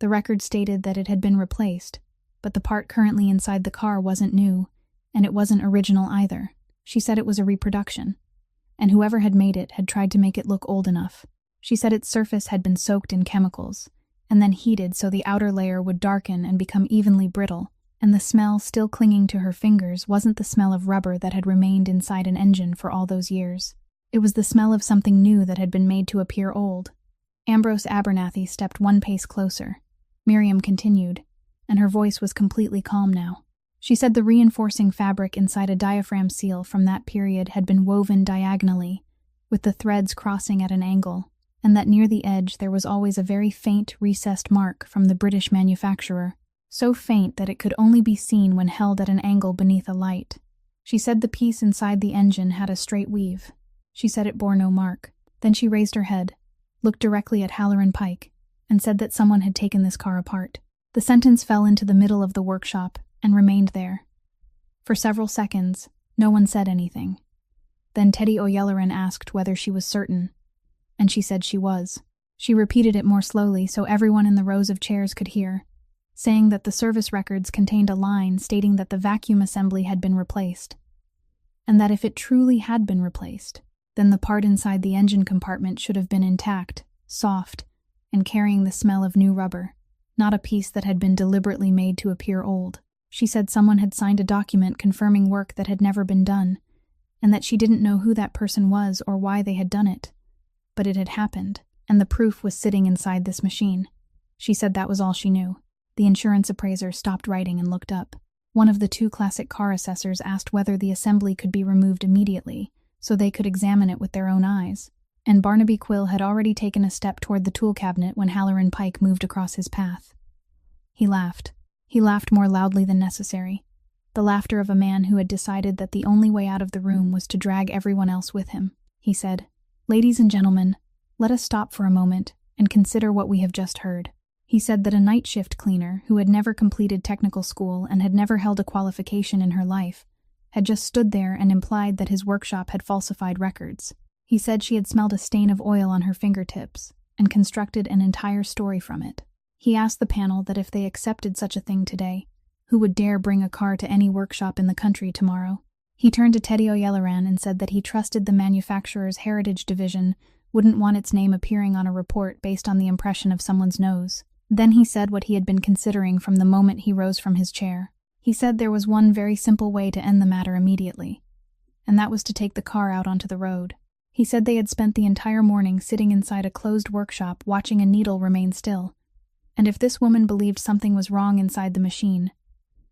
The record stated that it had been replaced, but the part currently inside the car wasn't new, and it wasn't original either. She said it was a reproduction, and whoever had made it had tried to make it look old enough. She said its surface had been soaked in chemicals, and then heated so the outer layer would darken and become evenly brittle, and the smell still clinging to her fingers wasn't the smell of rubber that had remained inside an engine for all those years. It was the smell of something new that had been made to appear old. Ambrose Abernathy stepped 1 pace closer. Miriam continued, and her voice was completely calm now. She said the reinforcing fabric inside a diaphragm seal from that period had been woven diagonally, with the threads crossing at an angle, and that near the edge there was always a very faint, recessed mark from the British manufacturer, so faint that it could only be seen when held at an angle beneath a light. She said the piece inside the engine had a straight weave. She said it bore no mark. Then she raised her head, looked directly at Halloran Pike, and said that someone had taken this car apart. The sentence fell into the middle of the workshop and remained there. For several seconds, no one said anything. Then Teddy O'Yelloran asked whether she was certain, and she said she was. She repeated it more slowly so everyone in the rows of chairs could hear. saying that the service records contained a line stating that the vacuum assembly had been replaced, and that if it truly had been replaced, then the part inside the engine compartment should have been intact, soft, and carrying the smell of new rubber, not a piece that had been deliberately made to appear old. She said someone had signed a document confirming work that had never been done, and that she didn't know who that person was or why they had done it. But it had happened, and the proof was sitting inside this machine. She said that was all she knew. The insurance appraiser stopped writing and looked up. One of the two classic car assessors asked whether the assembly could be removed immediately, so they could examine it with their own eyes. And Barnaby Quill had already taken a step toward the tool cabinet when Halloran Pike moved across his path. He laughed. He laughed more loudly than necessary. The laughter of a man who had decided that the only way out of the room was to drag everyone else with him. He said, "Ladies and gentlemen, let us stop for a moment and consider what we have just heard." He said that a night shift cleaner, who had never completed technical school and had never held a qualification in her life, had just stood there and implied that his workshop had falsified records. He said she had smelled a stain of oil on her fingertips and constructed an entire story from it. He asked the panel that if they accepted such a thing today, who would dare bring a car to any workshop in the country tomorrow? He turned to Teddy O'Yelloran and said that he trusted the manufacturer's heritage division wouldn't want its name appearing on a report based on the impression of someone's nose. Then he said what he had been considering from the moment he rose from his chair. He said there was one very simple way to end the matter immediately, and that was to take the car out onto the road. He said they had spent the entire morning sitting inside a closed workshop watching a needle remain still, and if this woman believed something was wrong inside the machine,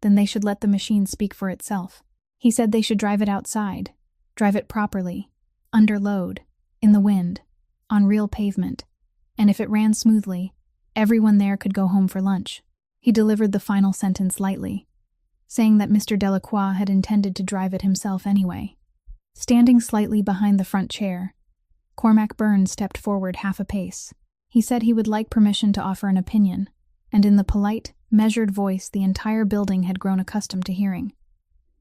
then they should let the machine speak for itself. He said they should drive it outside, drive it properly, under load, in the wind, on real pavement, and if it ran smoothly, everyone there could go home for lunch. He delivered the final sentence lightly, saying that Mr. Delacroix had intended to drive it himself anyway. Standing slightly behind the front chair, Cormac Byrne stepped forward half a pace. He said he would like permission to offer an opinion, and in the polite, measured voice the entire building had grown accustomed to hearing.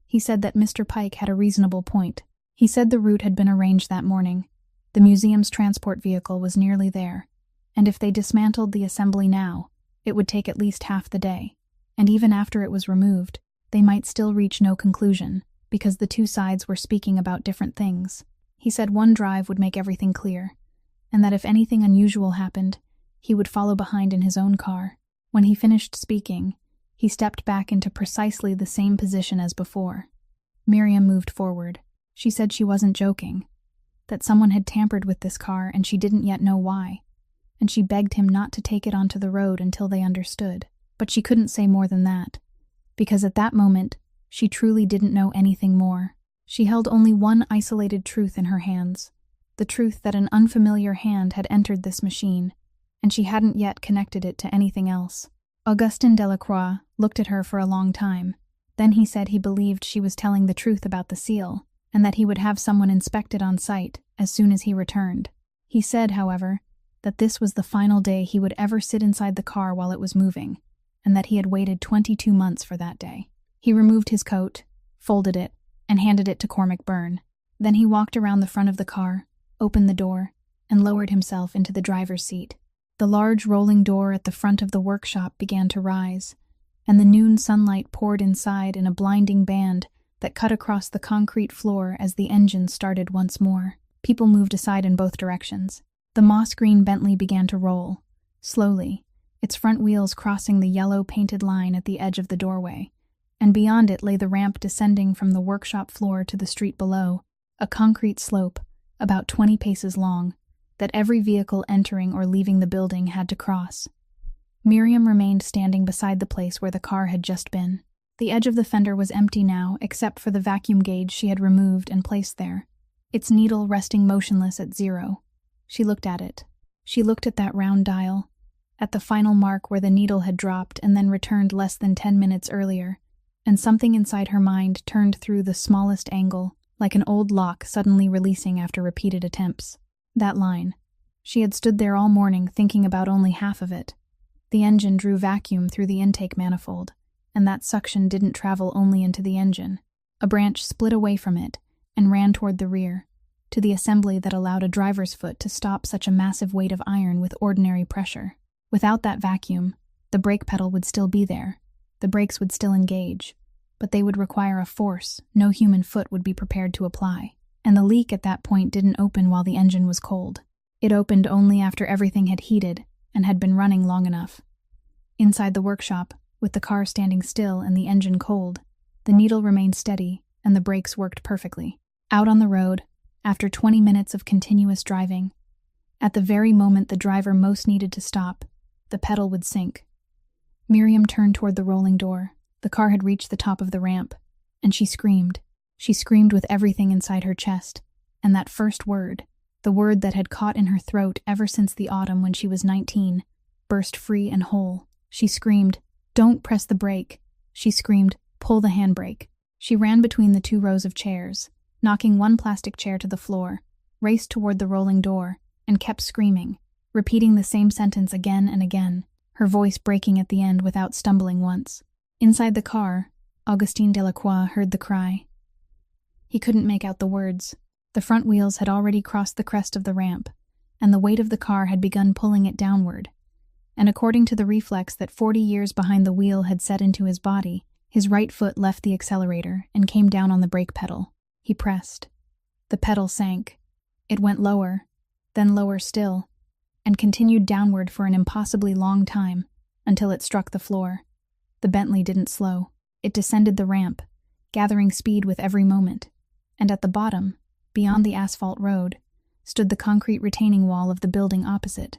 He said that Mr. Pike had a reasonable point. He said the route had been arranged that morning. The museum's transport vehicle was nearly there, and if they dismantled the assembly now, it would take at least half the day, and even after it was removed, they might still reach no conclusion, because the two sides were speaking about different things. He said one drive would make everything clear, and that if anything unusual happened, he would follow behind in his own car. When he finished speaking, he stepped back into precisely the same position as before. Miriam moved forward. She said she wasn't joking, that someone had tampered with this car and she didn't yet know why, and she begged him not to take it onto the road until they understood. But she couldn't say more than that, because at that moment, she truly didn't know anything more. She held only one isolated truth in her hands, the truth that an unfamiliar hand had entered this machine, and she hadn't yet connected it to anything else. Augustin Delacroix looked at her for a long time. Then he said he believed she was telling the truth about the seal, and that he would have someone inspect it on site as soon as he returned. He said, however, that this was the final day he would ever sit inside the car while it was moving, and that he had waited 22 months for that day. He removed his coat, folded it, and handed it to Cormac Byrne. Then he walked around the front of the car, opened the door, and lowered himself into the driver's seat. The large rolling door at the front of the workshop began to rise, and the noon sunlight poured inside in a blinding band that cut across the concrete floor as the engine started once more. People moved aside in both directions. The moss-green Bentley began to roll, slowly, its front wheels crossing the yellow painted line at the edge of the doorway, and beyond it lay the ramp descending from the workshop floor to the street below, a concrete slope, about 20 paces long, that every vehicle entering or leaving the building had to cross. Miriam remained standing beside the place where the car had just been. The edge of the fender was empty now, except for the vacuum gauge she had removed and placed there, its needle resting motionless at 0. She looked at it. She looked at that round dial, at the final mark where the needle had dropped and then returned less than 10 minutes earlier, and something inside her mind turned through the smallest angle, like an old lock suddenly releasing after repeated attempts. That line. She had stood there all morning thinking about only half of it. The engine drew vacuum through the intake manifold, and that suction didn't travel only into the engine. A branch split away from it and ran toward the rear, to the assembly that allowed a driver's foot to stop such a massive weight of iron with ordinary pressure. Without that vacuum, The brake pedal would still be there. The brakes would still engage. But they would require a force no human foot would be prepared to apply. And the leak at that point didn't open while the engine was cold. It opened only after everything had heated and had been running long enough. Inside the workshop, with the car standing still and the engine cold, the needle remained steady and the brakes worked perfectly. Out on the road, after 20 minutes of continuous driving, at the very moment the driver most needed to stop, the pedal would sink. Miriam turned toward the rolling door. The car had reached the top of the ramp, and she screamed. She screamed with everything inside her chest, and that first word, the word that had caught in her throat ever since the autumn when she was 19, burst free and whole. She screamed, "Don't press the brake." She screamed, "Pull the handbrake." She ran between the 2 rows of chairs, knocking one plastic chair to the floor, raced toward the rolling door, and kept screaming, repeating the same sentence again and again, her voice breaking at the end without stumbling once. Inside the car, Augustin Delacroix heard the cry. He couldn't make out the words. The front wheels had already crossed the crest of the ramp, and the weight of the car had begun pulling it downward. And according to the reflex that 40 years behind the wheel had set into his body, his right foot left the accelerator and came down on the brake pedal. He pressed. The pedal sank. It went lower, then lower still, and continued downward for an impossibly long time, until it struck the floor. The Bentley didn't slow. It descended the ramp, gathering speed with every moment, and at the bottom, beyond the asphalt road, stood the concrete retaining wall of the building opposite.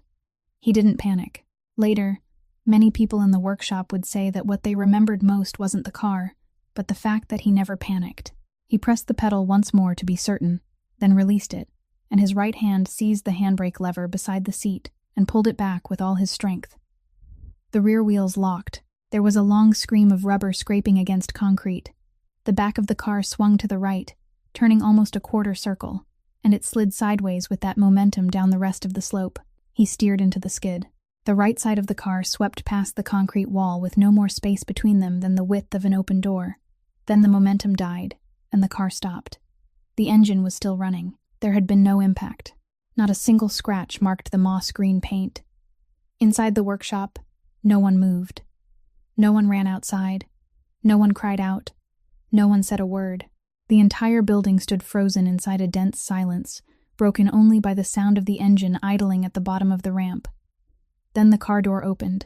He didn't panic. Later, many people in the workshop would say that what they remembered most wasn't the car, but the fact that he never panicked. He pressed the pedal once more to be certain, then released it, and his right hand seized the handbrake lever beside the seat and pulled it back with all his strength. The rear wheels locked. There was a long scream of rubber scraping against concrete. The back of the car swung to the right, turning almost a quarter circle, and it slid sideways with that momentum down the rest of the slope. He steered into the skid. The right side of the car swept past the concrete wall with no more space between them than the width of an open door. Then the momentum died, and the car stopped. The engine was still running. There had been no impact. Not a single scratch marked the moss-green paint. Inside the workshop, no one moved. No one ran outside. No one cried out. No one said a word. The entire building stood frozen inside a dense silence, broken only by the sound of the engine idling at the bottom of the ramp. Then the car door opened.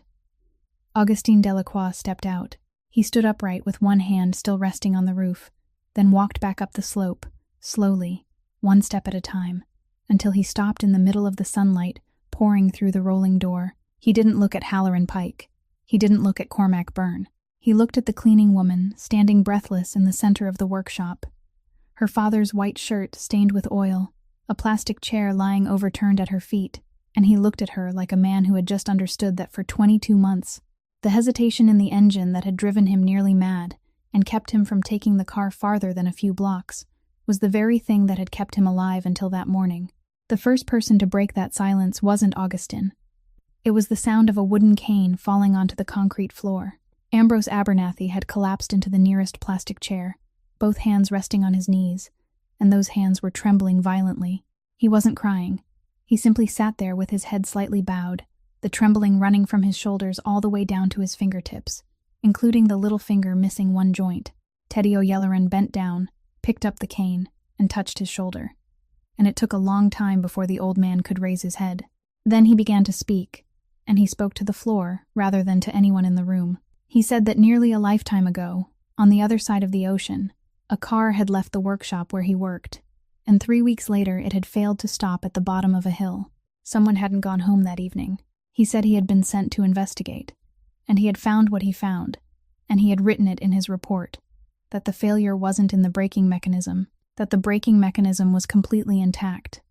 Augustin Delacroix stepped out. He stood upright with one hand still resting on the roof, then walked back up the slope, slowly, one step at a time, until he stopped in the middle of the sunlight pouring through the rolling door. He didn't look at Halloran Pike. He didn't look at Cormac Byrne. He looked at the cleaning woman, standing breathless in the center of the workshop. Her father's white shirt stained with oil, a plastic chair lying overturned at her feet, and he looked at her like a man who had just understood that for 22 months, the hesitation in the engine that had driven him nearly mad and kept him from taking the car farther than a few blocks was the very thing that had kept him alive until that morning. The first person to break that silence wasn't Augustin. It was the sound of a wooden cane falling onto the concrete floor. Ambrose Abernathy had collapsed into the nearest plastic chair, both hands resting on his knees, and those hands were trembling violently. He wasn't crying. He simply sat there with his head slightly bowed, the trembling running from his shoulders all the way down to his fingertips, including the little finger missing one joint. Teddy O'Yelleran bent down, picked up the cane, and touched his shoulder. And it took a long time before the old man could raise his head. Then he began to speak, and he spoke to the floor rather than to anyone in the room. He said that nearly a lifetime ago, on the other side of the ocean, a car had left the workshop where he worked, and 3 weeks later it had failed to stop at the bottom of a hill. Someone hadn't gone home that evening. He said he had been sent to investigate, and he had found what he found, and he had written it in his report, that the failure wasn't in the braking mechanism, that the braking mechanism was completely intact,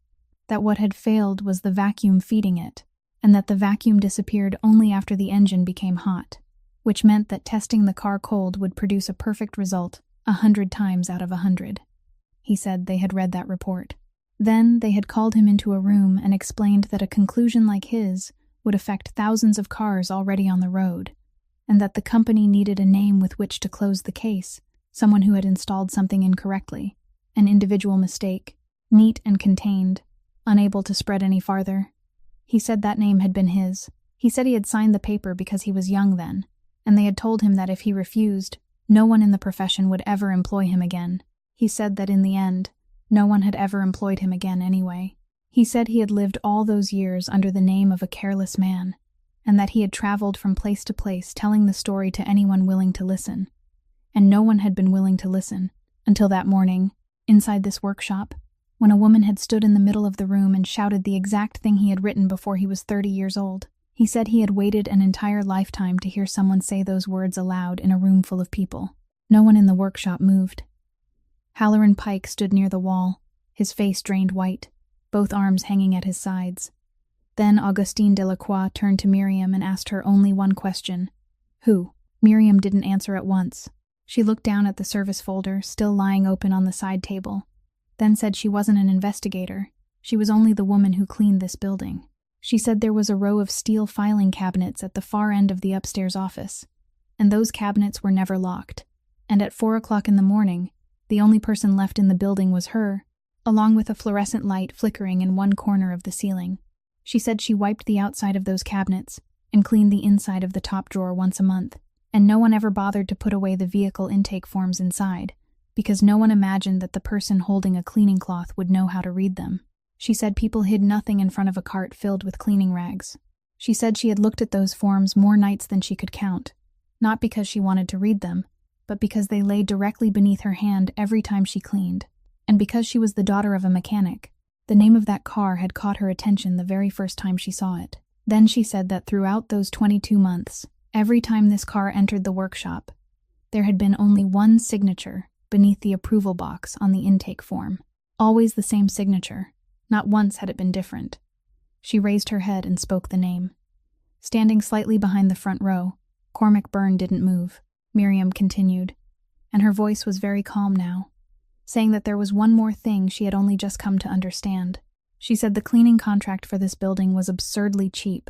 that what had failed was the vacuum feeding it, and that the vacuum disappeared only after the engine became hot, which meant that testing the car cold would produce a perfect result 100 times out of 100. He said they had read that report. Then they had called him into a room and explained that a conclusion like his would affect thousands of cars already on the road, and that the company needed a name with which to close the case, someone who had installed something incorrectly, an individual mistake, neat and contained, unable to spread any farther. He said that name had been his, He said he had signed the paper because he was young then, and they had told him that if he refused, no one in the profession would ever employ him again. He said that in the end, no one had ever employed him again anyway. He said he had lived all those years under the name of a careless man, and that he had traveled from place to place telling the story to anyone willing to listen. And no one had been willing to listen, until that morning, inside this workshop, when a woman had stood in the middle of the room and shouted the exact thing he had written before he was 30 years old. He said he had waited an entire lifetime to hear someone say those words aloud in a room full of people. No one in the workshop moved. Halloran Pike stood near the wall, his face drained white, both arms hanging at his sides. Then Augustine Delacroix turned to Miriam and asked her only one question. Who? Miriam didn't answer at once. She looked down at the service folder, still lying open on the side table, then said she wasn't an investigator. She was only the woman who cleaned this building. She said there was a row of steel filing cabinets at the far end of the upstairs office, and those cabinets were never locked. And at 4 o'clock in the morning, the only person left in the building was her, along with a fluorescent light flickering in one corner of the ceiling. She said she wiped the outside of those cabinets and cleaned the inside of the top drawer once a month, and no one ever bothered to put away the vehicle intake forms inside, because no one imagined that the person holding a cleaning cloth would know how to read them. She said people hid nothing in front of a cart filled with cleaning rags. She said she had looked at those forms more nights than she could count, not because she wanted to read them, but because they lay directly beneath her hand every time she cleaned, and because she was the daughter of a mechanic. The name of that car had caught her attention the very first time she saw it. Then she said that throughout those 22 months, every time this car entered the workshop, there had been only one signature beneath the approval box on the intake form. Always the same signature. Not once had it been different. She raised her head and spoke the name. Standing slightly behind the front row, Cormac Byrne didn't move. Miriam continued, and her voice was very calm now, saying that there was one more thing she had only just come to understand. She said the cleaning contract for this building was absurdly cheap,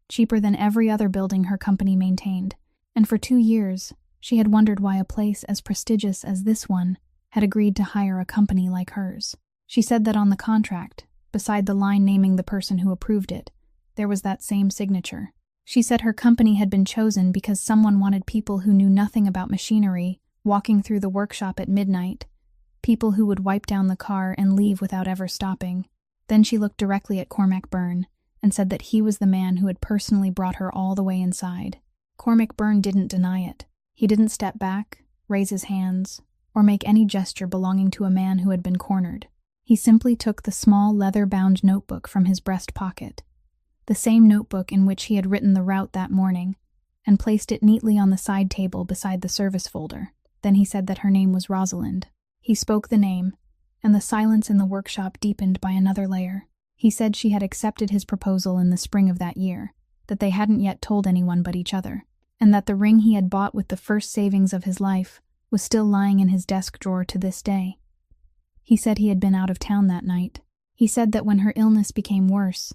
cheaper than every other building her company maintained, and for 2 years, she had wondered why a place as prestigious as this one had agreed to hire a company like hers. She said that on the contract, beside the line naming the person who approved it, there was that same signature. She said her company had been chosen because someone wanted people who knew nothing about machinery walking through the workshop at midnight, people who would wipe down the car and leave without ever stopping. Then she looked directly at Cormac Byrne and said that he was the man who had personally brought her all the way inside. Cormac Byrne didn't deny it. He didn't step back, raise his hands, or make any gesture belonging to a man who had been cornered. He simply took the small leather-bound notebook from his breast pocket, the same notebook in which he had written the route that morning, and placed it neatly on the side table beside the service folder. Then he said that her name was Rosalind. He spoke the name, and the silence in the workshop deepened by another layer. He said she had accepted his proposal in the spring of that year, that they hadn't yet told anyone but each other, and that the ring he had bought with the first savings of his life was still lying in his desk drawer to this day. He said he had been out of town that night. He said that when her illness became worse,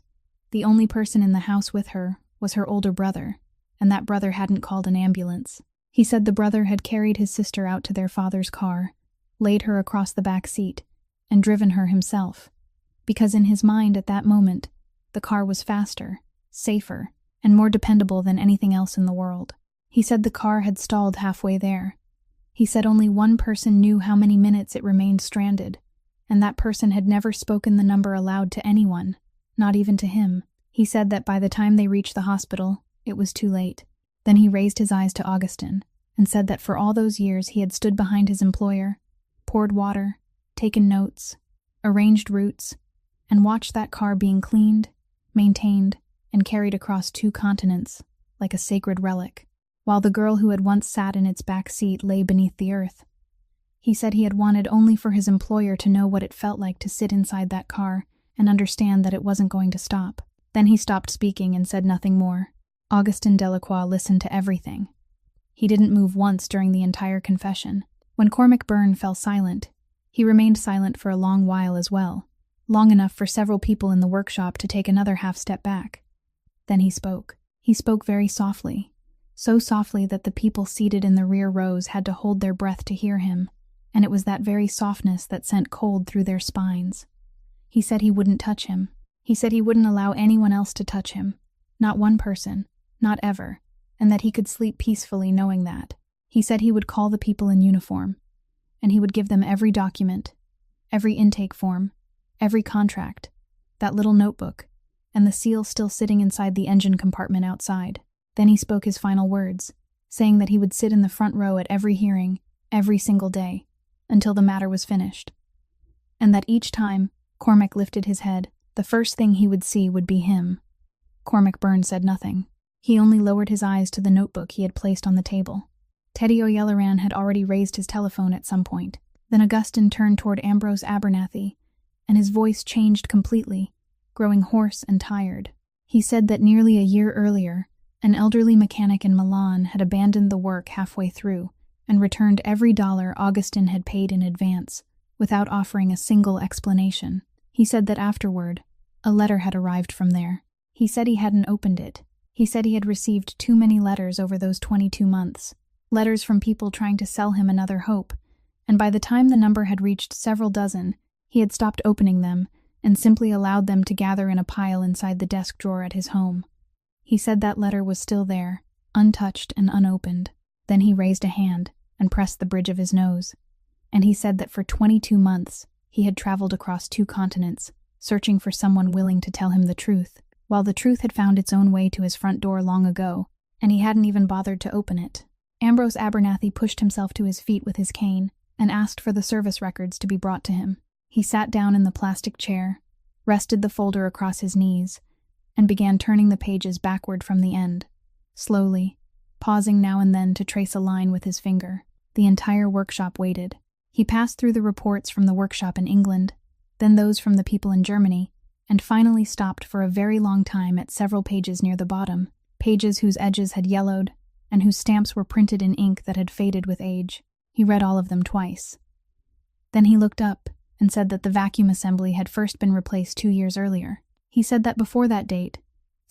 the only person in the house with her was her older brother, and that brother hadn't called an ambulance. He said the brother had carried his sister out to their father's car, laid her across the back seat, and driven her himself, because in his mind at that moment, the car was faster, safer, and more dependable than anything else in the world. He said the car had stalled halfway there. He said only one person knew how many minutes it remained stranded, and that person had never spoken the number aloud to anyone, not even to him. He said that by the time they reached the hospital, it was too late. Then he raised his eyes to Augustin and said that for all those years he had stood behind his employer, poured water, taken notes, arranged routes, and watched that car being cleaned, maintained, and carried across 2 continents like a sacred relic, while the girl who had once sat in its back seat lay beneath the earth. He said he had wanted only for his employer to know what it felt like to sit inside that car and understand that it wasn't going to stop. Then he stopped speaking and said nothing more. Augustin Delacroix listened to everything. He didn't move once during the entire confession. When Cormac Byrne fell silent, he remained silent for a long while as well, long enough for several people in the workshop to take another half step back. Then he spoke. He spoke very softly, so softly that the people seated in the rear rows had to hold their breath to hear him, and it was that very softness that sent cold through their spines. He said he wouldn't touch him. He said he wouldn't allow anyone else to touch him. Not one person, not ever, and that he could sleep peacefully knowing that. He said he would call the people in uniform, and he would give them every document, every intake form, every contract, that little notebook, and the seal still sitting inside the engine compartment outside. Then he spoke his final words, saying that he would sit in the front row at every hearing, every single day, until the matter was finished. And that each time Cormac lifted his head, the first thing he would see would be him. Cormac Byrne said nothing. He only lowered his eyes to the notebook he had placed on the table. Teddy O'Yelleran had already raised his telephone at some point. Then Augustin turned toward Ambrose Abernathy, and his voice changed completely, growing hoarse and tired. He said that nearly a year earlier, an elderly mechanic in Milan had abandoned the work halfway through and returned every dollar Augustin had paid in advance, without offering a single explanation. He said that afterward, a letter had arrived from there. He said he hadn't opened it. He said he had received too many letters over those 22 months. Letters from people trying to sell him another hope, and by the time the number had reached several dozen, he had stopped opening them and simply allowed them to gather in a pile inside the desk drawer at his home. He said that letter was still there, untouched and unopened. Then he raised a hand and pressed the bridge of his nose, and he said that for 22 months he had traveled across 2 continents, searching for someone willing to tell him the truth, while the truth had found its own way to his front door long ago, and he hadn't even bothered to open it. Ambrose Abernathy pushed himself to his feet with his cane and asked for the service records to be brought to him. He sat down in the plastic chair, rested the folder across his knees, and began turning the pages backward from the end, slowly, pausing now and then to trace a line with his finger. The entire workshop waited. He passed through the reports from the workshop in England, then those from the people in Germany, and finally stopped for a very long time at several pages near the bottom, pages whose edges had yellowed, and whose stamps were printed in ink that had faded with age. He read all of them twice. Then he looked up and said that the vacuum assembly had first been replaced 2 years earlier. He said that before that date,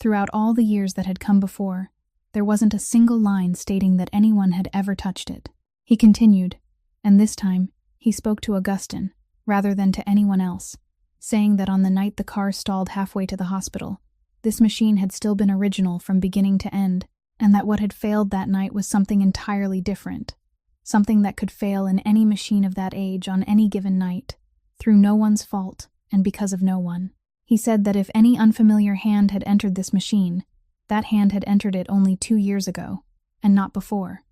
throughout all the years that had come before, there wasn't a single line stating that anyone had ever touched it. He continued, and this time he spoke to Augustin, rather than to anyone else, saying that on the night the car stalled halfway to the hospital, this machine had still been original from beginning to end, and that what had failed that night was something entirely different, something that could fail in any machine of that age on any given night, through no one's fault and because of no one. He said that if any unfamiliar hand had entered this machine, that hand had entered it only 2 years ago, and not before.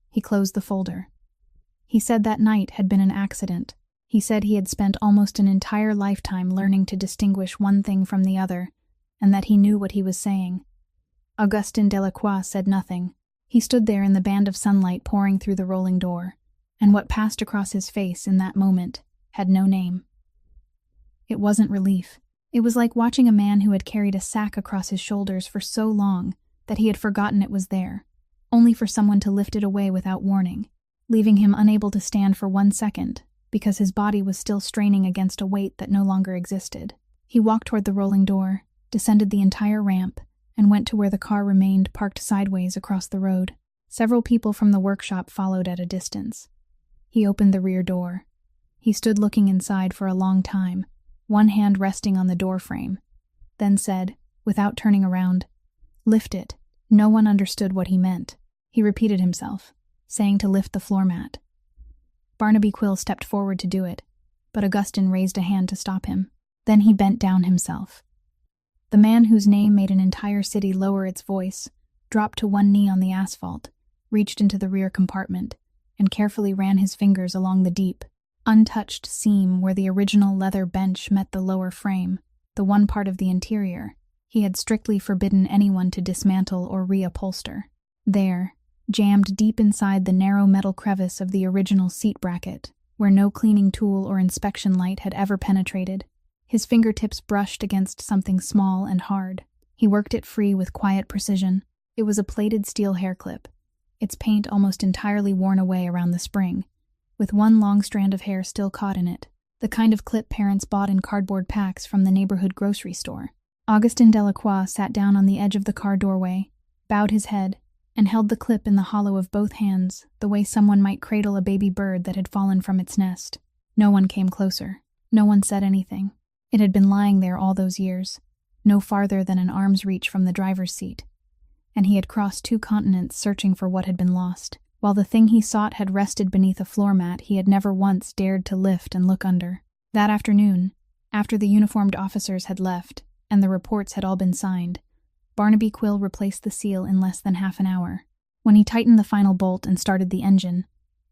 He closed the folder. He said that night had been an accident. He said he had spent almost an entire lifetime learning to distinguish one thing from the other, and that he knew what he was saying. Augustin Delacroix said nothing. He stood there in the band of sunlight pouring through the rolling door, and what passed across his face in that moment had no name. It wasn't relief. It was like watching a man who had carried a sack across his shoulders for so long that he had forgotten it was there, only for someone to lift it away without warning, leaving him unable to stand for 1 second because his body was still straining against a weight that no longer existed. He walked toward the rolling door, descended the entire ramp, and went to where the car remained parked sideways across the road. Several people from the workshop followed at a distance. He opened the rear door. He stood looking inside for a long time, one hand resting on the door frame, then said, without turning around, "Lift it." No one understood what he meant. He repeated himself, saying to lift the floor mat. Barnaby Quill stepped forward to do it, but Augustin raised a hand to stop him. Then he bent down himself. The man whose name made an entire city lower its voice dropped to one knee on the asphalt, reached into the rear compartment, and carefully ran his fingers along the deep, untouched seam where the original leather bench met the lower frame, the one part of the interior he had strictly forbidden anyone to dismantle or reupholster. There, jammed deep inside the narrow metal crevice of the original seat bracket, where no cleaning tool or inspection light had ever penetrated, his fingertips brushed against something small and hard. He worked it free with quiet precision. It was a plated steel hair clip, its paint almost entirely worn away around the spring, with one long strand of hair still caught in it, the kind of clip parents bought in cardboard packs from the neighborhood grocery store. Augustin Delacroix sat down on the edge of the car doorway, bowed his head, and held the clip in the hollow of both hands, the way someone might cradle a baby bird that had fallen from its nest. No one came closer. No one said anything. It had been lying there all those years. no farther than an arm's reach from the driver's seat. And he had crossed 2 continents searching for what had been lost. While the thing he sought had rested beneath a floor mat he had never once dared to lift and look under. That afternoon, after the uniformed officers had left, and the reports had all been signed, Barnaby Quill replaced the seal in less than half an hour. When he tightened the final bolt and started the engine,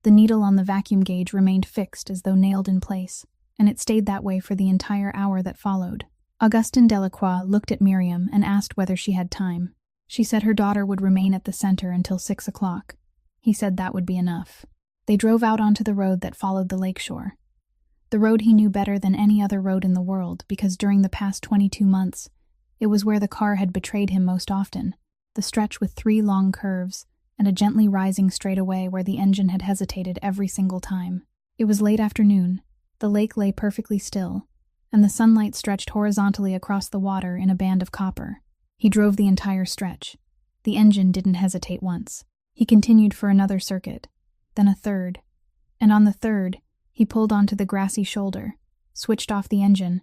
the needle on the vacuum gauge remained fixed as though nailed in place, and it stayed that way for the entire hour that followed. Augustin Delacroix looked at Miriam and asked whether she had time. She said her daughter would remain at the center until 6 o'clock. He said that would be enough. They drove out onto the road that followed the lakeshore. The road he knew better than any other road in the world because during the past 22 months, it was where the car had betrayed him most often, the stretch with 3 long curves and a gently rising straightaway where the engine had hesitated every single time. It was late afternoon, the lake lay perfectly still, and the sunlight stretched horizontally across the water in a band of copper. He drove the entire stretch. The engine didn't hesitate once. He continued for another circuit, then a third, and on the third, he pulled onto the grassy shoulder, switched off the engine,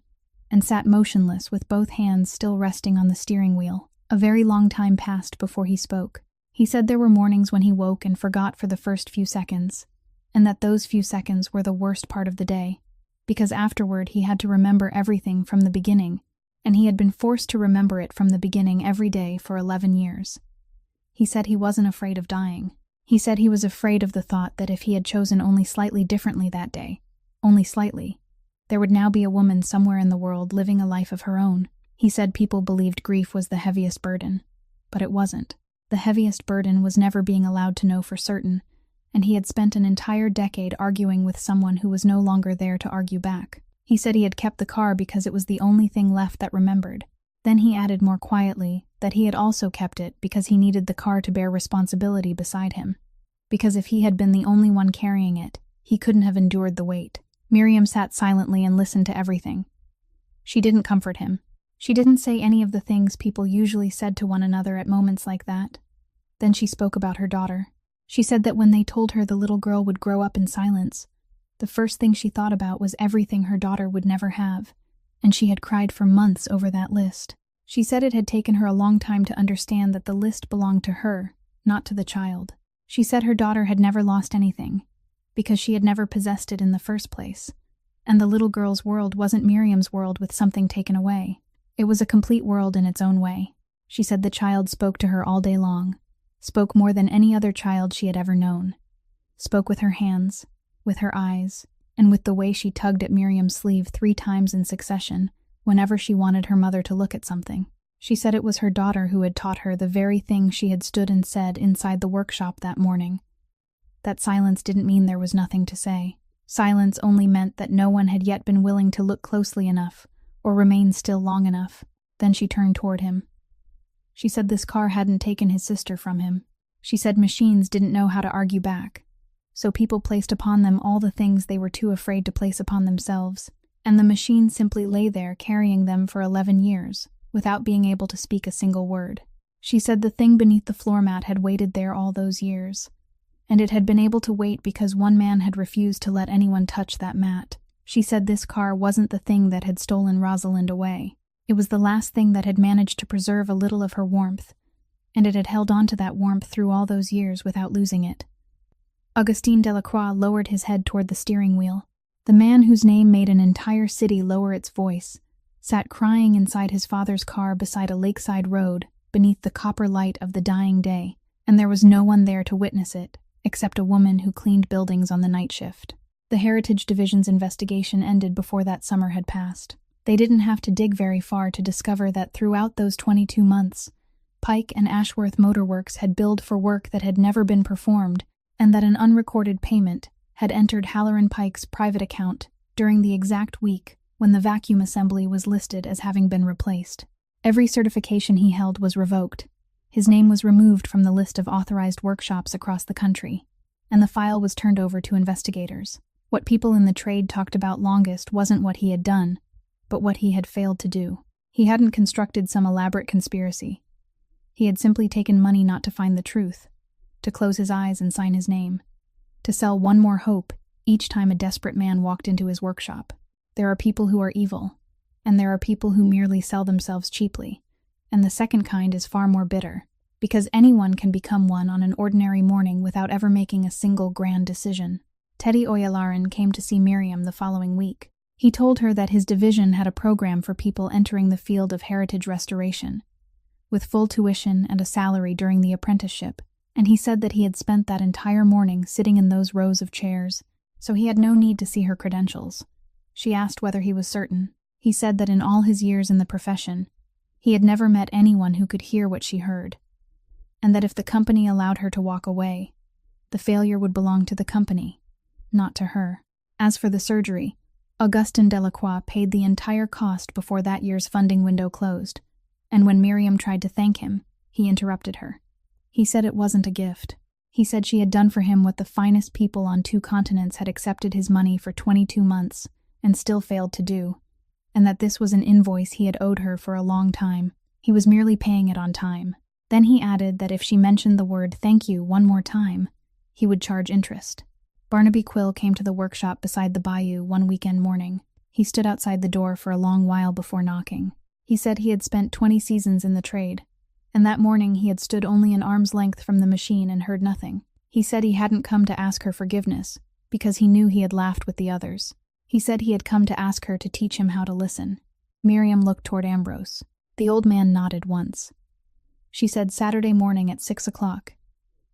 and sat motionless with both hands still resting on the steering wheel. A very long time passed before he spoke. He said there were mornings when he woke and forgot for the first few seconds, and that those few seconds were the worst part of the day, because afterward he had to remember everything from the beginning, and he had been forced to remember it from the beginning every day for 11 years. He said he wasn't afraid of dying. He said he was afraid of the thought that if he had chosen only slightly differently that day, only slightly, there would now be a woman somewhere in the world living a life of her own. He said people believed grief was the heaviest burden, but it wasn't. The heaviest burden was never being allowed to know for certain, and he had spent an entire decade arguing with someone who was no longer there to argue back. He said he had kept the car because it was the only thing left that remembered. Then he added more quietly that he had also kept it because he needed the car to bear responsibility beside him. Because if he had been the only one carrying it, he couldn't have endured the weight. Miriam sat silently and listened to everything. She didn't comfort him. She didn't say any of the things people usually said to one another at moments like that. Then she spoke about her daughter. She said that when they told her the little girl would grow up in silence, the first thing she thought about was everything her daughter would never have, and she had cried for months over that list. She said it had taken her a long time to understand that the list belonged to her, not to the child. She said her daughter had never lost anything, because she had never possessed it in the first place, and the little girl's world wasn't Miriam's world with something taken away. It was a complete world in its own way. She said the child spoke to her all day long, spoke more than any other child she had ever known, spoke with her hands, with her eyes, and with the way she tugged at Miriam's sleeve 3 times in succession whenever she wanted her mother to look at something. She said it was her daughter who had taught her the very thing she had stood and said inside the workshop that morning. That silence didn't mean there was nothing to say. Silence only meant that no one had yet been willing to look closely enough or remain still long enough. Then she turned toward him. She said this car hadn't taken his sister from him. She said machines didn't know how to argue back, so people placed upon them all the things they were too afraid to place upon themselves, and the machine simply lay there carrying them for 11 years, without being able to speak a single word. She said the thing beneath the floor mat had waited there all those years, and it had been able to wait because one man had refused to let anyone touch that mat. She said this car wasn't the thing that had stolen Rosalind away. It was the last thing that had managed to preserve a little of her warmth, and it had held on to that warmth through all those years without losing it. Augustin Delacroix lowered his head toward the steering wheel. The man whose name made an entire city lower its voice sat crying inside his father's car beside a lakeside road beneath the copper light of the dying day, and there was no one there to witness it, except a woman who cleaned buildings on the night shift. The Heritage Division's investigation ended before that summer had passed. They didn't have to dig very far to discover that throughout those 22 months, Pike and Ashworth Motor Works had billed for work that had never been performed, and that an unrecorded payment had entered Halloran Pike's private account during the exact week when the vacuum assembly was listed as having been replaced. Every certification he held was revoked. His name was removed from the list of authorized workshops across the country, and the file was turned over to investigators. What people in the trade talked about longest wasn't what he had done, but what he had failed to do. He hadn't constructed some elaborate conspiracy. He had simply taken money not to find the truth, to close his eyes and sign his name, to sell one more hope each time a desperate man walked into his workshop. There are people who are evil, and there are people who merely sell themselves cheaply. And the second kind is far more bitter, because anyone can become one on an ordinary morning without ever making a single grand decision. Teddy Oyalaran came to see Miriam the following week. He told her that his division had a program for people entering the field of heritage restoration, with full tuition and a salary during the apprenticeship, and he said that he had spent that entire morning sitting in those rows of chairs, so he had no need to see her credentials. She asked whether he was certain. He said that in all his years in the profession, he had never met anyone who could hear what she heard, and that if the company allowed her to walk away, the failure would belong to the company, not to her. As for the surgery, Augustin Delacroix paid the entire cost before that year's funding window closed, and when Miriam tried to thank him, he interrupted her. He said it wasn't a gift. He said she had done for him what the finest people on 2 continents had accepted his money for 22 months and still failed to do, and that this was an invoice he had owed her for a long time. He was merely paying it on time. Then he added that if she mentioned the word thank you one more time, he would charge interest. Barnaby Quill came to the workshop beside the bayou one weekend morning. He stood outside the door for a long while before knocking. He said he had spent 20 seasons in the trade, and that morning he had stood only an arm's length from the machine and heard nothing. He said he hadn't come to ask her forgiveness, because he knew he had laughed with the others. He said he had come to ask her to teach him how to listen. Miriam looked toward Ambrose. The old man nodded once. She said Saturday morning at 6 o'clock,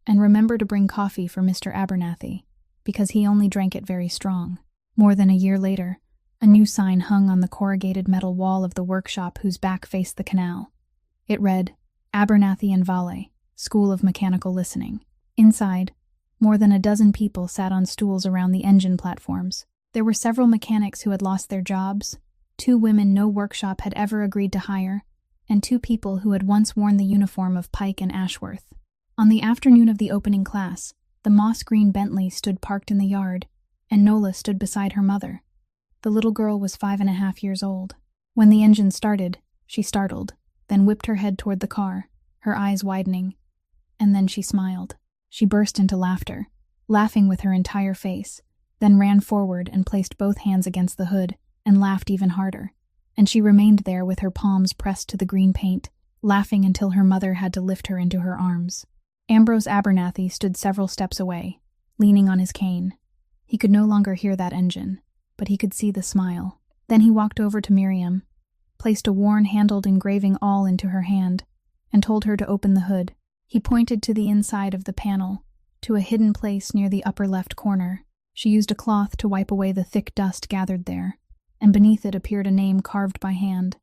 and remember to bring coffee for Mr. Abernathy, because he only drank it very strong. More than a year later, a new sign hung on the corrugated metal wall of the workshop whose back faced the canal. It read, Abernathy and Valle, School of Mechanical Listening. Inside, more than a dozen people sat on stools around the engine platforms. There were several mechanics who had lost their jobs, 2 women no workshop had ever agreed to hire, and 2 people who had once worn the uniform of Pike and Ashworth. On the afternoon of the opening class, the moss-green Bentley stood parked in the yard, and Nola stood beside her mother. The little girl was 5.5 years old. When the engine started, she startled, then whipped her head toward the car, her eyes widening, and then she smiled. She burst into laughter, laughing with her entire face, then ran forward and placed both hands against the hood, and laughed even harder. And she remained there with her palms pressed to the green paint, laughing until her mother had to lift her into her arms. Ambrose Abernathy stood several steps away, leaning on his cane. He could no longer hear that engine, but he could see the smile. Then he walked over to Miriam, placed a worn-handled engraving awl into her hand, and told her to open the hood. He pointed to the inside of the panel, to a hidden place near the upper left corner. She used a cloth to wipe away the thick dust gathered there, and beneath it appeared a name carved by hand,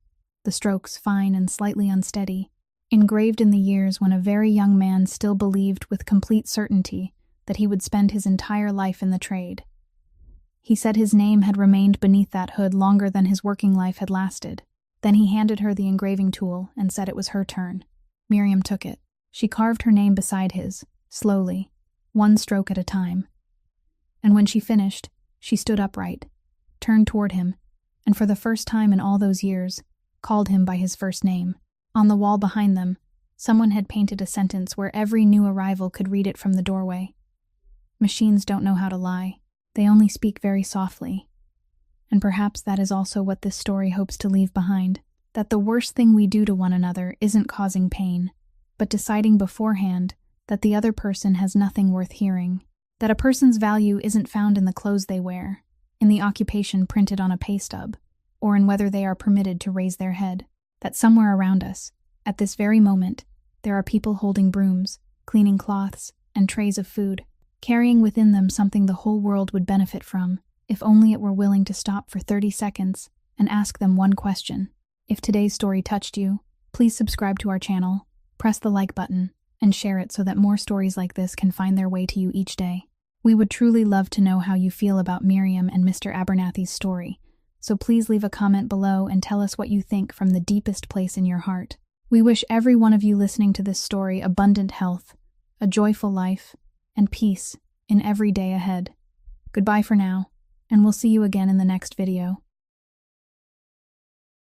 the strokes fine and slightly unsteady, engraved in the years when a very young man still believed with complete certainty that he would spend his entire life in the trade. He said his name had remained beneath that hood longer than his working life had lasted. Then he handed her the engraving tool and said it was her turn. Miriam took it. She carved her name beside his, slowly, 1 stroke at a time. And when she finished, she stood upright, turned toward him, and for the first time in all those years, called him by his first name. On the wall behind them, someone had painted a sentence where every new arrival could read it from the doorway. Machines don't know how to lie. They only speak very softly. And perhaps that is also what this story hopes to leave behind, that the worst thing we do to one another isn't causing pain, but deciding beforehand that the other person has nothing worth hearing, that a person's value isn't found in the clothes they wear, in the occupation printed on a pay stub, or in whether they are permitted to raise their head, that somewhere around us, at this very moment, there are people holding brooms, cleaning cloths, and trays of food, carrying within them something the whole world would benefit from, if only it were willing to stop for 30 seconds and ask them one question. If today's story touched you, please subscribe to our channel, press the like button, and share it so that more stories like this can find their way to you each day. We would truly love to know how you feel about Miriam and Mr. Abernathy's story, so please leave a comment below and tell us what you think from the deepest place in your heart. We wish every one of you listening to this story abundant health, a joyful life, and peace in every day ahead. Goodbye for now, and we'll see you again in the next video.